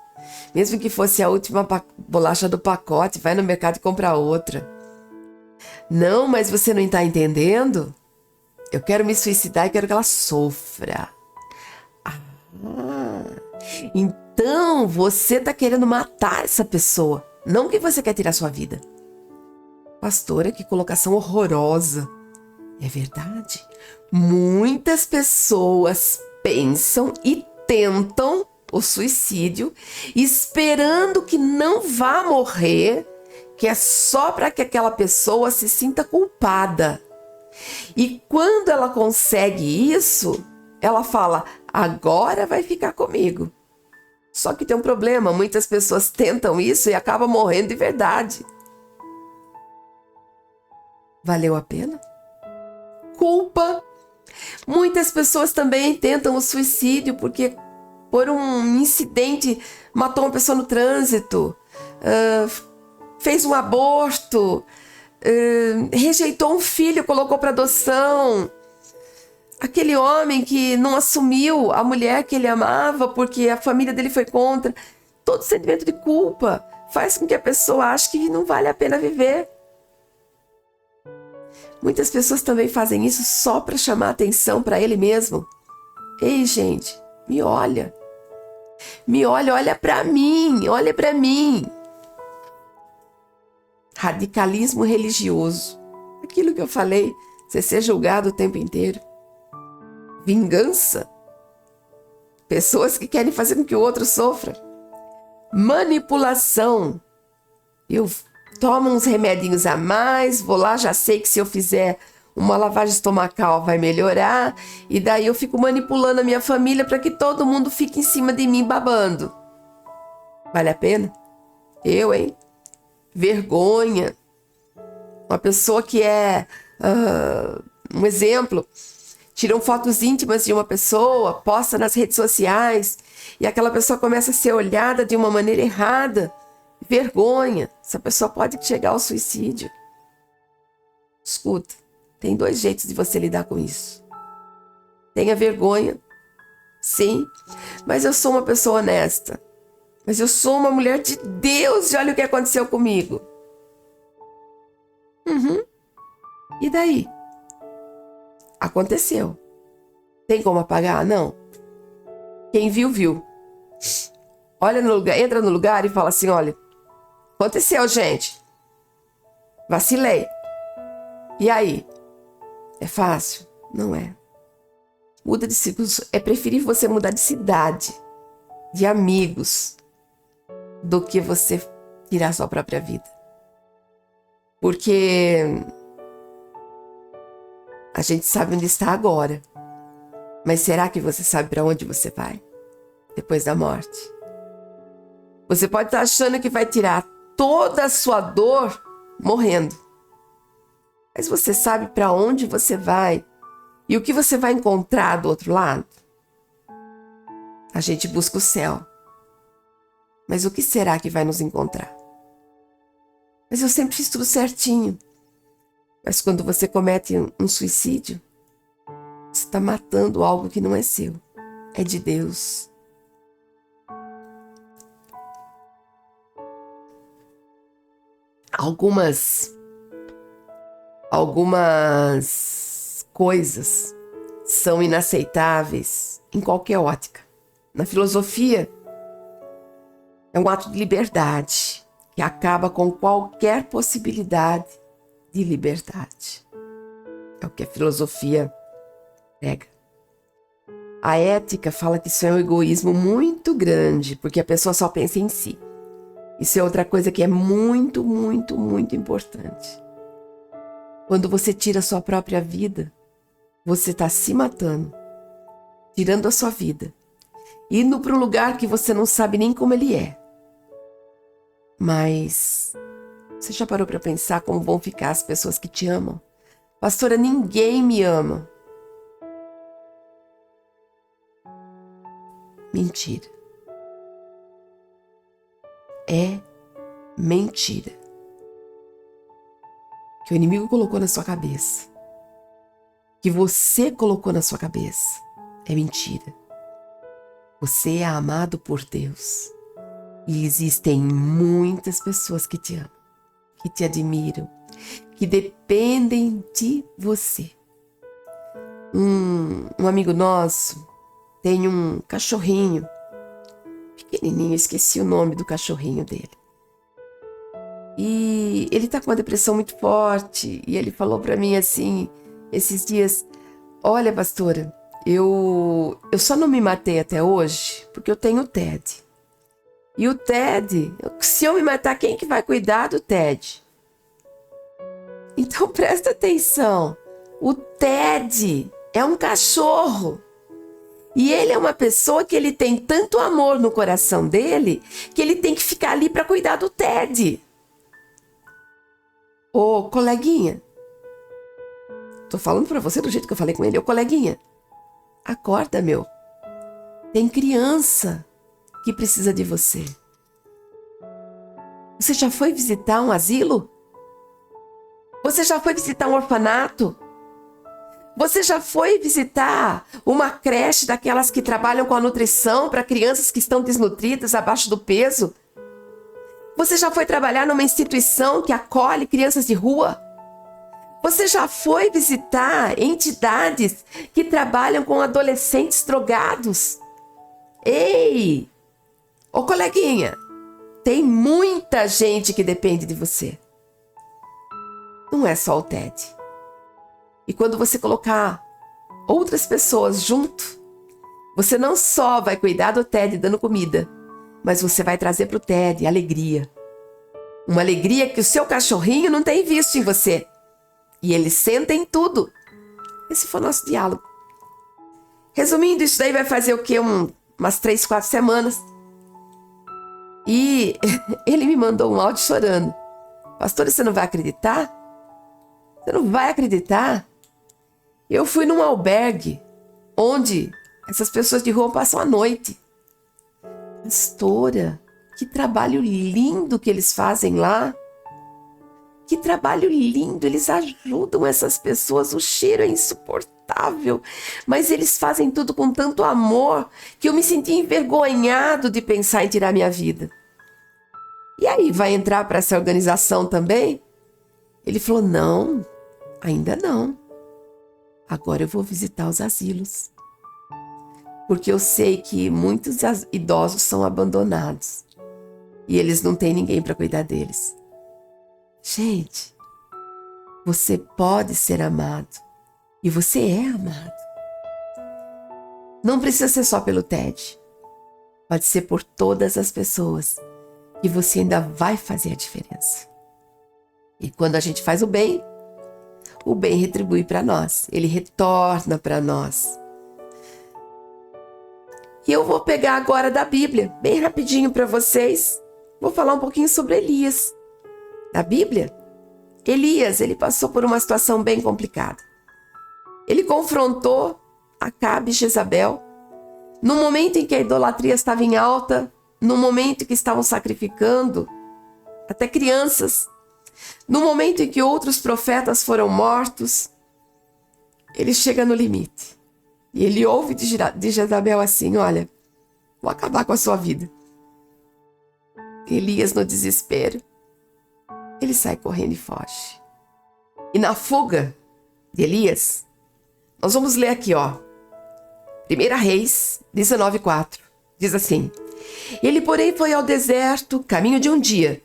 Mesmo que fosse a última bolacha do pacote, vai no mercado e compra outra. Não, mas você não está entendendo? Eu quero me suicidar e quero que ela sofra. Então você está querendo matar essa pessoa. Não que você quer tirar sua vida. Pastora, que colocação horrorosa. É verdade. Muitas pessoas pensam e tentam o suicídio esperando que não vá morrer, que é só para que aquela pessoa se sinta culpada. E quando ela consegue isso, ela fala, agora vai ficar comigo. Só que tem um problema, muitas pessoas tentam isso e acabam morrendo de verdade. Valeu a pena? Culpa. Muitas pessoas também tentam o suicídio porque por um incidente matou uma pessoa no trânsito, fez um aborto, rejeitou um filho, colocou para adoção. Aquele homem que não assumiu a mulher que ele amava porque a família dele foi contra. Todo sentimento de culpa faz com que a pessoa ache que não vale a pena viver. Muitas pessoas também fazem isso só para chamar atenção para ele mesmo. Ei, gente, me olha. Me olha, olha para mim, olha para mim. Radicalismo religioso. Aquilo que eu falei, você ser julgado o tempo inteiro. Vingança. Pessoas que querem fazer com que o outro sofra. Manipulação. Eu tomo uns remedinhos a mais, vou lá, já sei que se eu fizer uma lavagem estomacal vai melhorar, e daí eu fico manipulando a minha família para que todo mundo fique em cima de mim babando. Vale a pena? Eu, hein? Vergonha. Uma pessoa que é um exemplo, tiram fotos íntimas de uma pessoa, posta nas redes sociais, e aquela pessoa começa a ser olhada de uma maneira errada. Vergonha. Essa pessoa pode chegar ao suicídio. Escuta, tem 2 jeitos de você lidar com isso. Tenha vergonha, sim, mas eu sou uma pessoa honesta. Mas eu sou uma mulher de Deus e olha o que aconteceu comigo. E daí? Aconteceu. Tem como apagar? Não. Quem viu, viu. Olha no lugar, entra no lugar e fala assim, olha, aconteceu, gente. Vacilei. E aí? É fácil? Não é. Muda de ciclos. É preferível você mudar de cidade, de amigos, do que você tirar sua própria vida. Porque a gente sabe onde está agora. Mas será que você sabe para onde você vai depois da morte? Você pode estar achando que vai tirar toda a sua dor morrendo. Mas você sabe para onde você vai e o que você vai encontrar do outro lado? A gente busca o céu. Mas o que será que vai nos encontrar? Mas eu sempre fiz tudo certinho. Mas quando você comete um suicídio, você está matando algo que não é seu. É de Deus. Algumas coisas são inaceitáveis em qualquer ótica. Na filosofia, é um ato de liberdade que acaba com qualquer possibilidade de liberdade. É o que a filosofia prega. A ética fala que isso é um egoísmo muito grande, porque a pessoa só pensa em si. Isso é outra coisa que é muito, muito, muito importante. Quando você tira a sua própria vida, você está se matando, tirando a sua vida, indo para um lugar que você não sabe nem como ele é. Mas você já parou para pensar como vão ficar as pessoas que te amam? Pastora, ninguém me ama. Mentira. É mentira. Que o inimigo colocou na sua cabeça. Que você colocou na sua cabeça. É mentira. Você é amado por Deus. E existem muitas pessoas que te amam, que te admiram, que dependem de você. Um amigo nosso tem um cachorrinho pequenininho, esqueci o nome do cachorrinho dele. E ele tá com uma depressão muito forte e ele falou pra mim assim, esses dias: olha, pastora, eu só não me matei até hoje porque eu tenho o TED. E o TED, se eu me matar, quem que vai cuidar do TED? Então presta atenção, o TED é um cachorro. E ele é uma pessoa que ele tem tanto amor no coração dele que ele tem que ficar ali para cuidar do TED. Ô, coleguinha, tô falando para você do jeito que eu falei com ele. Ô, coleguinha, acorda, meu. Tem criança que precisa de você. Você já foi visitar um asilo? Você já foi visitar um orfanato? Você já foi visitar uma creche daquelas que trabalham com a nutrição para crianças que estão desnutridas, abaixo do peso? Você já foi trabalhar numa instituição que acolhe crianças de rua? Você já foi visitar entidades que trabalham com adolescentes drogados? Ei! Ô, coleguinha, tem muita gente que depende de você. Não é só o TED. E quando você colocar outras pessoas junto, você não só vai cuidar do TED dando comida, mas você vai trazer para o TED alegria. Uma alegria que o seu cachorrinho não tem visto em você. E eles sentem tudo. Esse foi o nosso diálogo. Resumindo, isso daí vai fazer o quê? Umas 3, 4 semanas. E ele me mandou um áudio chorando. Pastora, você não vai acreditar? Você não vai acreditar? Eu fui num albergue onde essas pessoas de rua passam a noite. Pastora, que trabalho lindo que eles fazem lá. Que trabalho lindo, eles ajudam essas pessoas, o cheiro é insuportável, mas eles fazem tudo com tanto amor que eu me senti envergonhado de pensar em tirar minha vida. E aí, vai entrar para essa organização também? Ele falou, não, ainda não. Agora eu vou visitar os asilos. Porque eu sei que muitos idosos são abandonados e eles não têm ninguém para cuidar deles. Gente, Você pode ser amado. E você é amado. Não precisa ser só pelo Ted. Pode ser por todas as pessoas. E você ainda vai fazer a diferença. E quando a gente faz o bem retribui para nós. Ele retorna para nós. E eu vou pegar agora da Bíblia, bem rapidinho para vocês. Vou falar um pouquinho sobre Elias. Na Bíblia, Elias, ele passou por uma situação bem complicada. Ele confrontou Acabe e Jezabel no momento em que a idolatria estava em alta, no momento em que estavam sacrificando até crianças, no momento em que outros profetas foram mortos. Ele chega no limite. E ele ouve de Jezabel assim: olha, vou acabar com a sua vida. Elias, no desespero, ele sai correndo e foge. E na fuga de Elias, nós vamos ler aqui, ó. 1 Reis 19:4. Diz assim: ele, porém, foi ao deserto, caminho de um dia,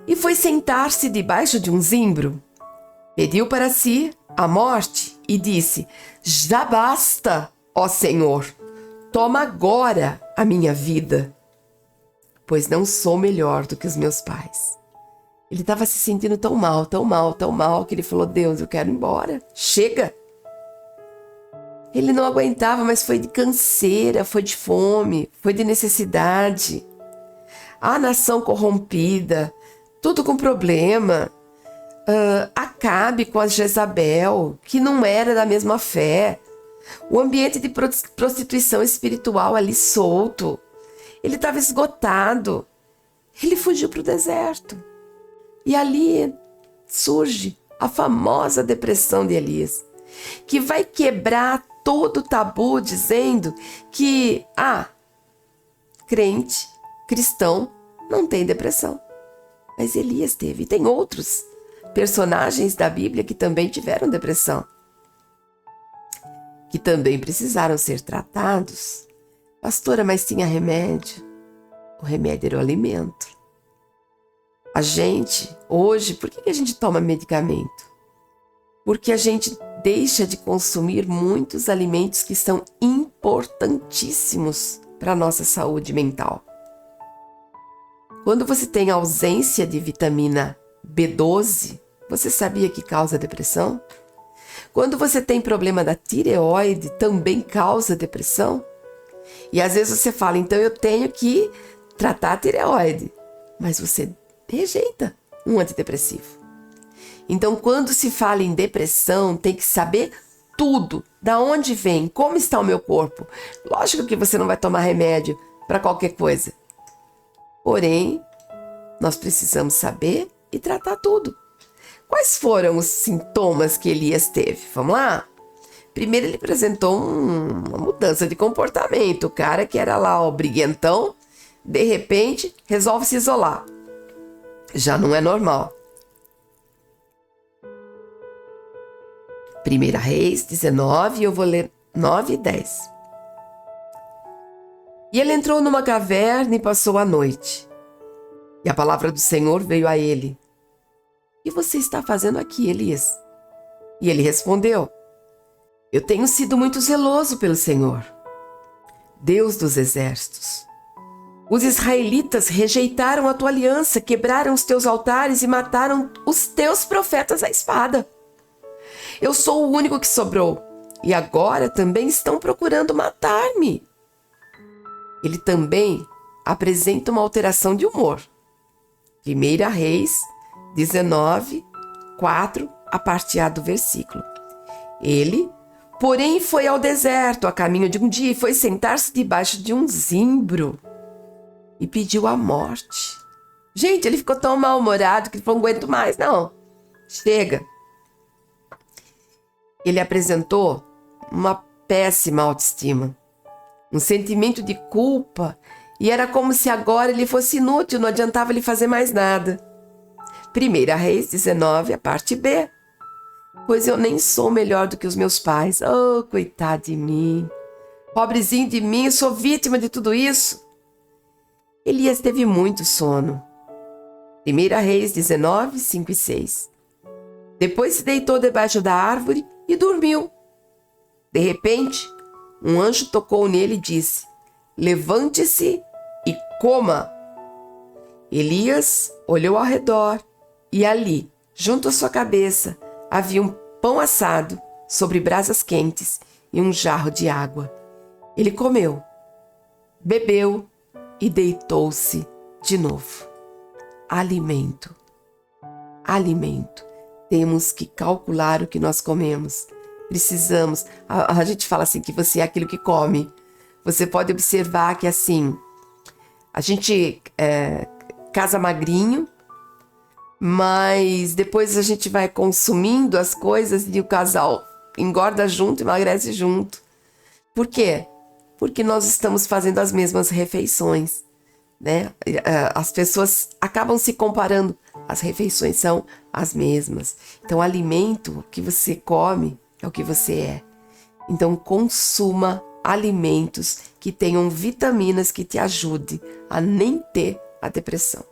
e foi sentar-se debaixo de um zimbro. Pediu para si a morte e disse: já basta, ó Senhor, toma agora a minha vida, pois não sou melhor do que os meus pais. Ele estava se sentindo tão mal, tão mal, tão mal, que ele falou: Deus, eu quero ir embora, chega. Ele não aguentava, mas foi de canseira, foi de fome, foi de necessidade. A nação corrompida, tudo com problema. Acabe com a Jezabel, que não era da mesma fé. O ambiente de prostituição espiritual ali solto. Ele estava esgotado. Ele fugiu para o deserto. E ali surge a famosa depressão de Elias, que vai quebrar todo o tabu dizendo que crente, cristão, não tem depressão. Mas Elias teve. E tem outros personagens da Bíblia que também tiveram depressão, que também precisaram ser tratados. Pastora, mas tinha remédio. O remédio era o alimento. A gente, hoje, por que a gente toma medicamento? Porque a gente deixa de consumir muitos alimentos que são importantíssimos para a nossa saúde mental. Quando você tem ausência de vitamina B12, você sabia que causa depressão? Quando você tem problema da tireoide, também causa depressão? E às vezes você fala, então eu tenho que tratar a tireoide, mas você rejeita um antidepressivo. Então, quando se fala em depressão, tem que saber tudo, da onde vem, como está o meu corpo. Lógico que você não vai tomar remédio para qualquer coisa. Porém, nós precisamos saber e tratar tudo. Quais foram os sintomas que Elias teve? Vamos lá? Primeiro, ele apresentou uma mudança de comportamento. O cara que era lá o briguentão, de repente, resolve se isolar. Já não é normal. 1 Reis 19, eu vou ler 9 e 10. E ele entrou numa caverna e passou a noite. E a palavra do Senhor veio a ele: o que você está fazendo aqui, Elias? E ele respondeu: eu tenho sido muito zeloso pelo Senhor, Deus dos exércitos. Os israelitas rejeitaram a tua aliança, quebraram os teus altares e mataram os teus profetas à espada. Eu sou o único que sobrou, e agora também estão procurando matar-me. Ele também apresenta uma alteração de humor. 1 Reis 19, 4, a parte A do versículo. Ele, porém, foi ao deserto a caminho de um dia e foi sentar-se debaixo de um zimbro e pediu a morte. Gente, ele ficou tão mal-humorado que ele falou: não aguento mais, não. Chega. Ele apresentou uma péssima autoestima, um sentimento de culpa, e era como se agora ele fosse inútil, não adiantava ele fazer mais nada. 1 Reis 19, a parte B. Pois eu nem sou melhor do que os meus pais. Oh, coitado de mim. Pobrezinho de mim, eu sou vítima de tudo isso. Elias teve muito sono. 1 Reis 19, 5 e 6. Depois se deitou debaixo da árvore e dormiu. De repente, um anjo tocou nele e disse: levante-se e coma. Elias olhou ao redor e ali, junto à sua cabeça, havia um pão assado sobre brasas quentes e um jarro de água. Ele comeu, bebeu e deitou-se de novo. Alimento. Alimento. Temos que calcular o que nós comemos. Precisamos. A gente fala assim que você é aquilo que come. Você pode observar que assim, a gente casa magrinho, mas depois a gente vai consumindo as coisas e o casal engorda junto, emagrece junto. Por quê? Porque nós estamos fazendo as mesmas refeições, né? As pessoas acabam se comparando, as refeições são as mesmas. Então, o alimento que você come é o que você é. Então, consuma alimentos que tenham vitaminas que te ajudem a nem ter a depressão.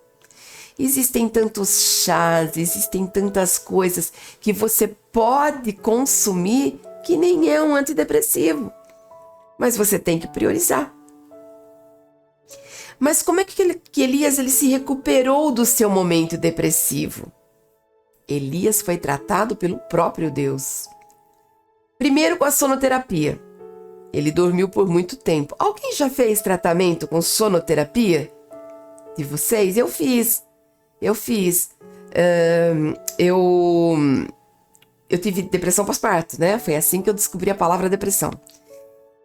Existem tantos chás, existem tantas coisas que você pode consumir que nem é um antidepressivo. Mas você tem que priorizar. Mas como é que Elias ele se recuperou do seu momento depressivo? Elias foi tratado pelo próprio Deus. Primeiro com a sonoterapia. Ele dormiu por muito tempo. Alguém já fez tratamento com sonoterapia? De vocês? Eu fiz. Eu tive depressão pós-parto, né? Foi assim que eu descobri a palavra depressão.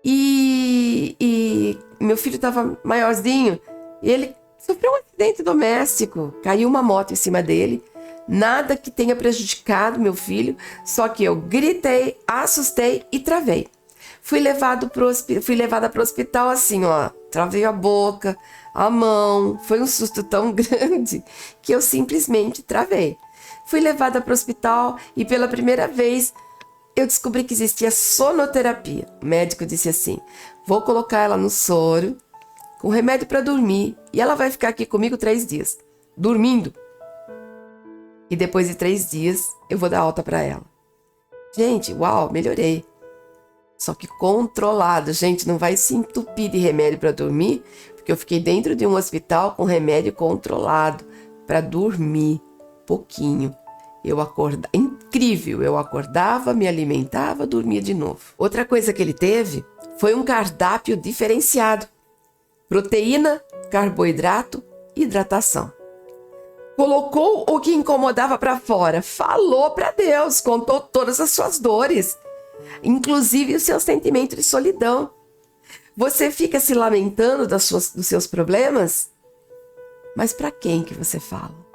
E meu filho estava maiorzinho e ele sofreu um acidente doméstico. Caiu uma moto em cima dele. Nada que tenha prejudicado meu filho, só que eu gritei, assustei e travei. Fui levada para o hospital assim, ó. Travei a boca, a mão. Foi um susto tão grande que eu simplesmente travei. Fui levada para o hospital e pela primeira vez eu descobri que existia sonoterapia. O médico disse assim: vou colocar ela no soro, com remédio para dormir, e ela vai ficar aqui comigo 3 dias, dormindo. E depois de 3 dias, eu vou dar alta para ela. Gente, uau, melhorei. Só que controlado, gente, não vai se entupir de remédio para dormir, porque eu fiquei dentro de um hospital com remédio controlado para dormir pouquinho. Incrível, eu acordava, me alimentava, dormia de novo. Outra coisa que ele teve foi um cardápio diferenciado. Proteína, carboidrato, hidratação. Colocou o que incomodava para fora, falou para Deus, contou todas as suas dores, inclusive o seu sentimento de solidão. Você fica se lamentando dos seus problemas? Mas para quem que você fala?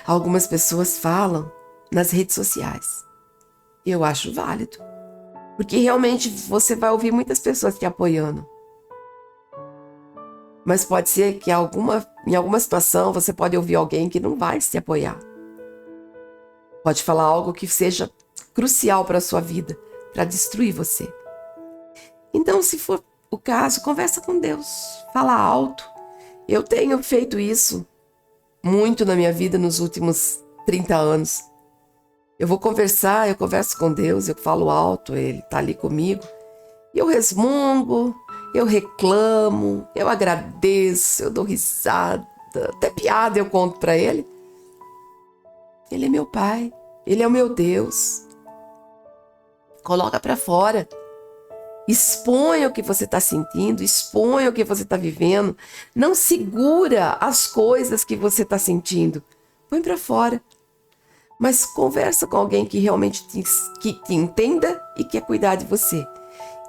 Algumas pessoas falam nas redes sociais. Eu acho válido, porque realmente você vai ouvir muitas pessoas te apoiando. Mas pode ser que em alguma situação você pode ouvir alguém que não vai te apoiar. Pode falar algo que seja crucial para a sua vida, para destruir você. Então, se for o caso, conversa com Deus, fala alto. Eu tenho feito isso muito na minha vida nos últimos 30 anos. Eu converso com Deus, eu falo alto, Ele está ali comigo. E eu resmungo, eu reclamo, eu agradeço, eu dou risada, até piada eu conto para Ele. Ele é meu Pai, Ele é o meu Deus. Coloca para fora. Exponha o que você está sentindo, exponha o que você está vivendo. Não segura as coisas que você está sentindo. Põe para fora. Mas conversa com alguém que realmente que te entenda e quer cuidar de você.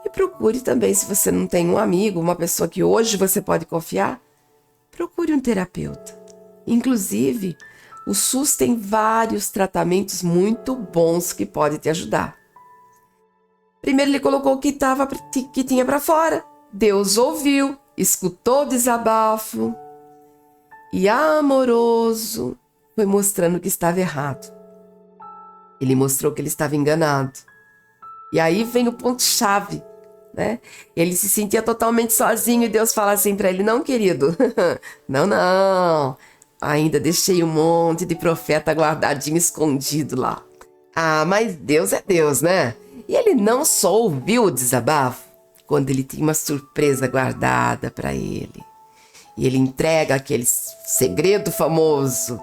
E procure também, se você não tem um amigo, uma pessoa que hoje você pode confiar, procure um terapeuta. Inclusive, o SUS tem vários tratamentos muito bons que podem te ajudar. Primeiro ele colocou o que tinha para fora. Deus ouviu, escutou o desabafo e amoroso foi mostrando que estava errado. Ele mostrou que ele estava enganado. E aí vem o ponto-chave, né? Ele se sentia totalmente sozinho e Deus fala assim para ele: não, querido, não. Ainda deixei um monte de profeta guardadinho, escondido lá. Ah, mas Deus é Deus, né? E ele não só ouviu o desabafo, quando ele tinha uma surpresa guardada para ele. E ele entrega aquele segredo famoso.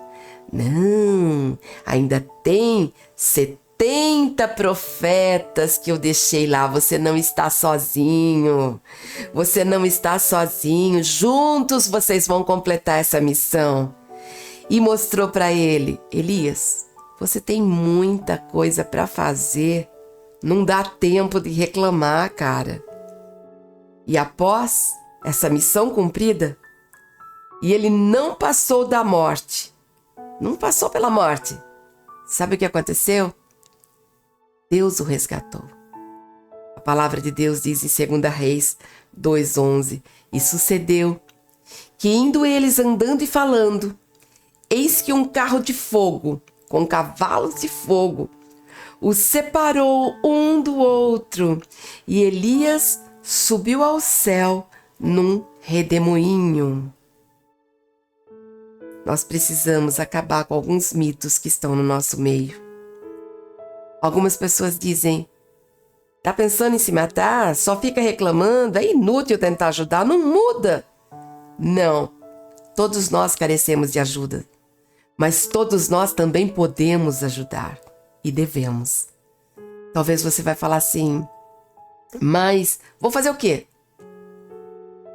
Não, ainda tem 70 profetas que eu deixei lá. Você não está sozinho. Você não está sozinho. Juntos vocês vão completar essa missão. E mostrou para ele: Elias, você tem muita coisa para fazer. Não dá tempo de reclamar, cara. E após essa missão cumprida, e ele não passou da morte. Não passou pela morte. Sabe o que aconteceu? Deus o resgatou. A palavra de Deus diz em 2 Reis 2:11: E sucedeu que, indo eles andando e falando, eis que um carro de fogo, com cavalos de fogo, os separou um do outro, e Elias subiu ao céu num redemoinho. Nós precisamos acabar com alguns mitos que estão no nosso meio. Algumas pessoas dizem: tá pensando em se matar? Só fica reclamando, é inútil tentar ajudar, não muda. Não, todos nós carecemos de ajuda, mas todos nós também podemos ajudar e devemos. Talvez você vai falar assim: mas vou fazer o quê?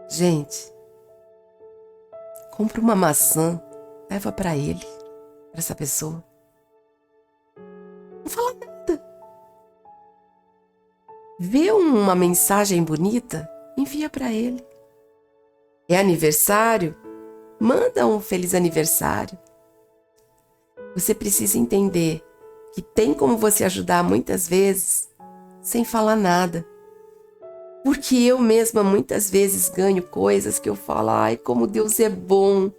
Gente, compra uma maçã, leva para ele, para essa pessoa. Não fala nada. Vê uma mensagem bonita, envia para ele. É aniversário? Manda um feliz aniversário. Você precisa entender que tem como você ajudar muitas vezes sem falar nada. Porque eu mesma muitas vezes ganho coisas que eu falo: ai, como Deus é bom.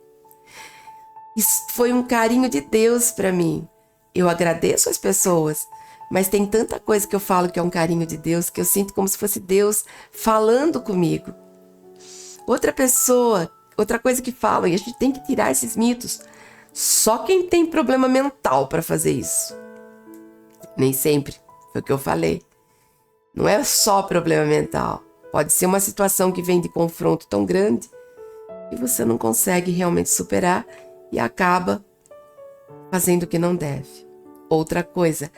Isso foi um carinho de Deus para mim. Eu agradeço as pessoas, mas tem tanta coisa que eu falo que é um carinho de Deus, que eu sinto como se fosse Deus falando comigo. Outra coisa que falam, e a gente tem que tirar esses mitos, só quem tem problema mental para fazer isso. Nem sempre, foi o que eu falei. Não é só problema mental. Pode ser uma situação que vem de confronto tão grande que você não consegue realmente superar e acaba fazendo o que não deve. Outra coisa: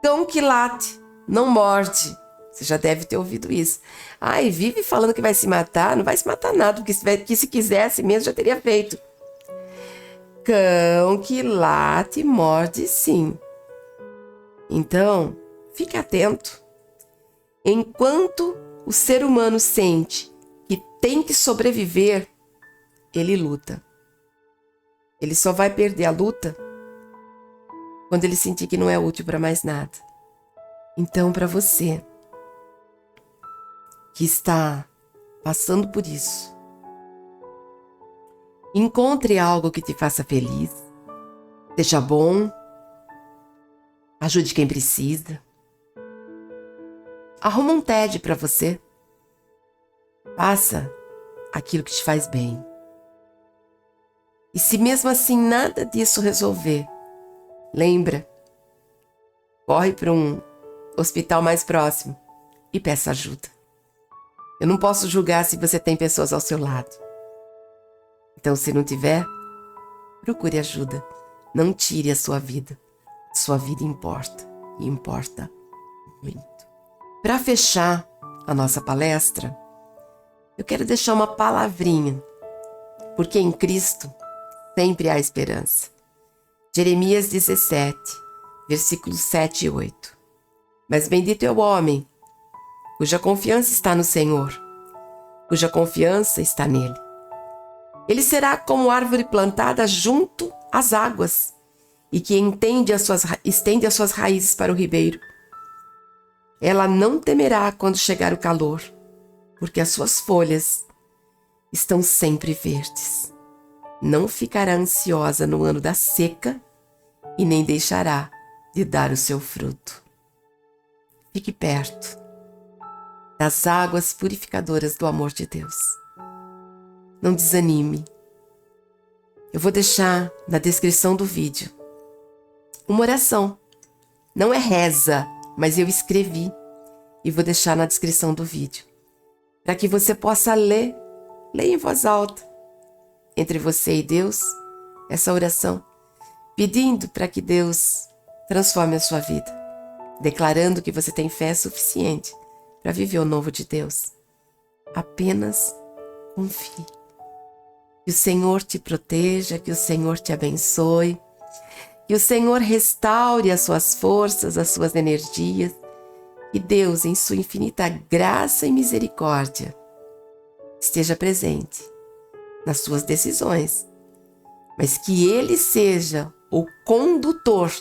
cão que late não morde. Você já deve ter ouvido isso. Ai, vive falando que vai se matar. Não vai se matar nada, porque se quisesse mesmo já teria feito. Cão que late morde sim. Então, fique atento. Enquanto o ser humano sente que tem que sobreviver, ele luta. Ele só vai perder a luta quando ele sentir que não é útil para mais nada. Então, para você que está passando por isso, encontre algo que te faça feliz, seja bom, ajude quem precisa. Arruma um TED para você. Faça aquilo que te faz bem. E se mesmo assim nada disso resolver, lembra, corre para um hospital mais próximo e peça ajuda. Eu não posso julgar se você tem pessoas ao seu lado. Então, se não tiver, procure ajuda. Não tire a sua vida. Sua vida importa, e importa muito. Para fechar a nossa palestra, eu quero deixar uma palavrinha, porque em Cristo sempre há esperança. Jeremias 17, versículos 7 e 8. Mas bendito é o homem cuja confiança está no Senhor, cuja confiança está nele. Ele será como árvore plantada junto às águas e que estende as suas raízes para o ribeiro. Ela não temerá quando chegar o calor, porque as suas folhas estão sempre verdes. Não ficará ansiosa no ano da seca e nem deixará de dar o seu fruto. Fique perto das águas purificadoras do amor de Deus. Não desanime. Eu vou deixar na descrição do vídeo uma oração. Não é reza, mas eu escrevi e vou deixar na descrição do vídeo, para que você possa ler em voz alta, entre você e Deus, essa oração, pedindo para que Deus transforme a sua vida, declarando que você tem fé suficiente para viver o novo de Deus. Apenas confie. Que o Senhor te proteja, que o Senhor te abençoe, que o Senhor restaure as suas forças, as suas energias, e Deus, em sua infinita graça e misericórdia, esteja presente nas suas decisões, mas que Ele seja o condutor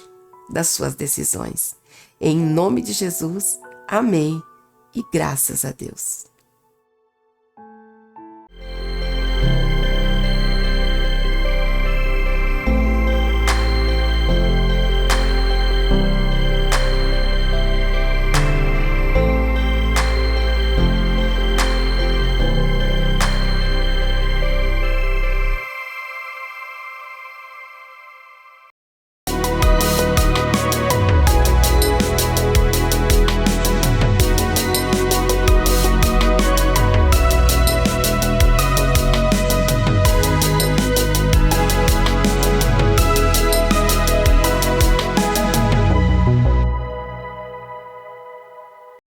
das suas decisões. Em nome de Jesus, amém e graças a Deus.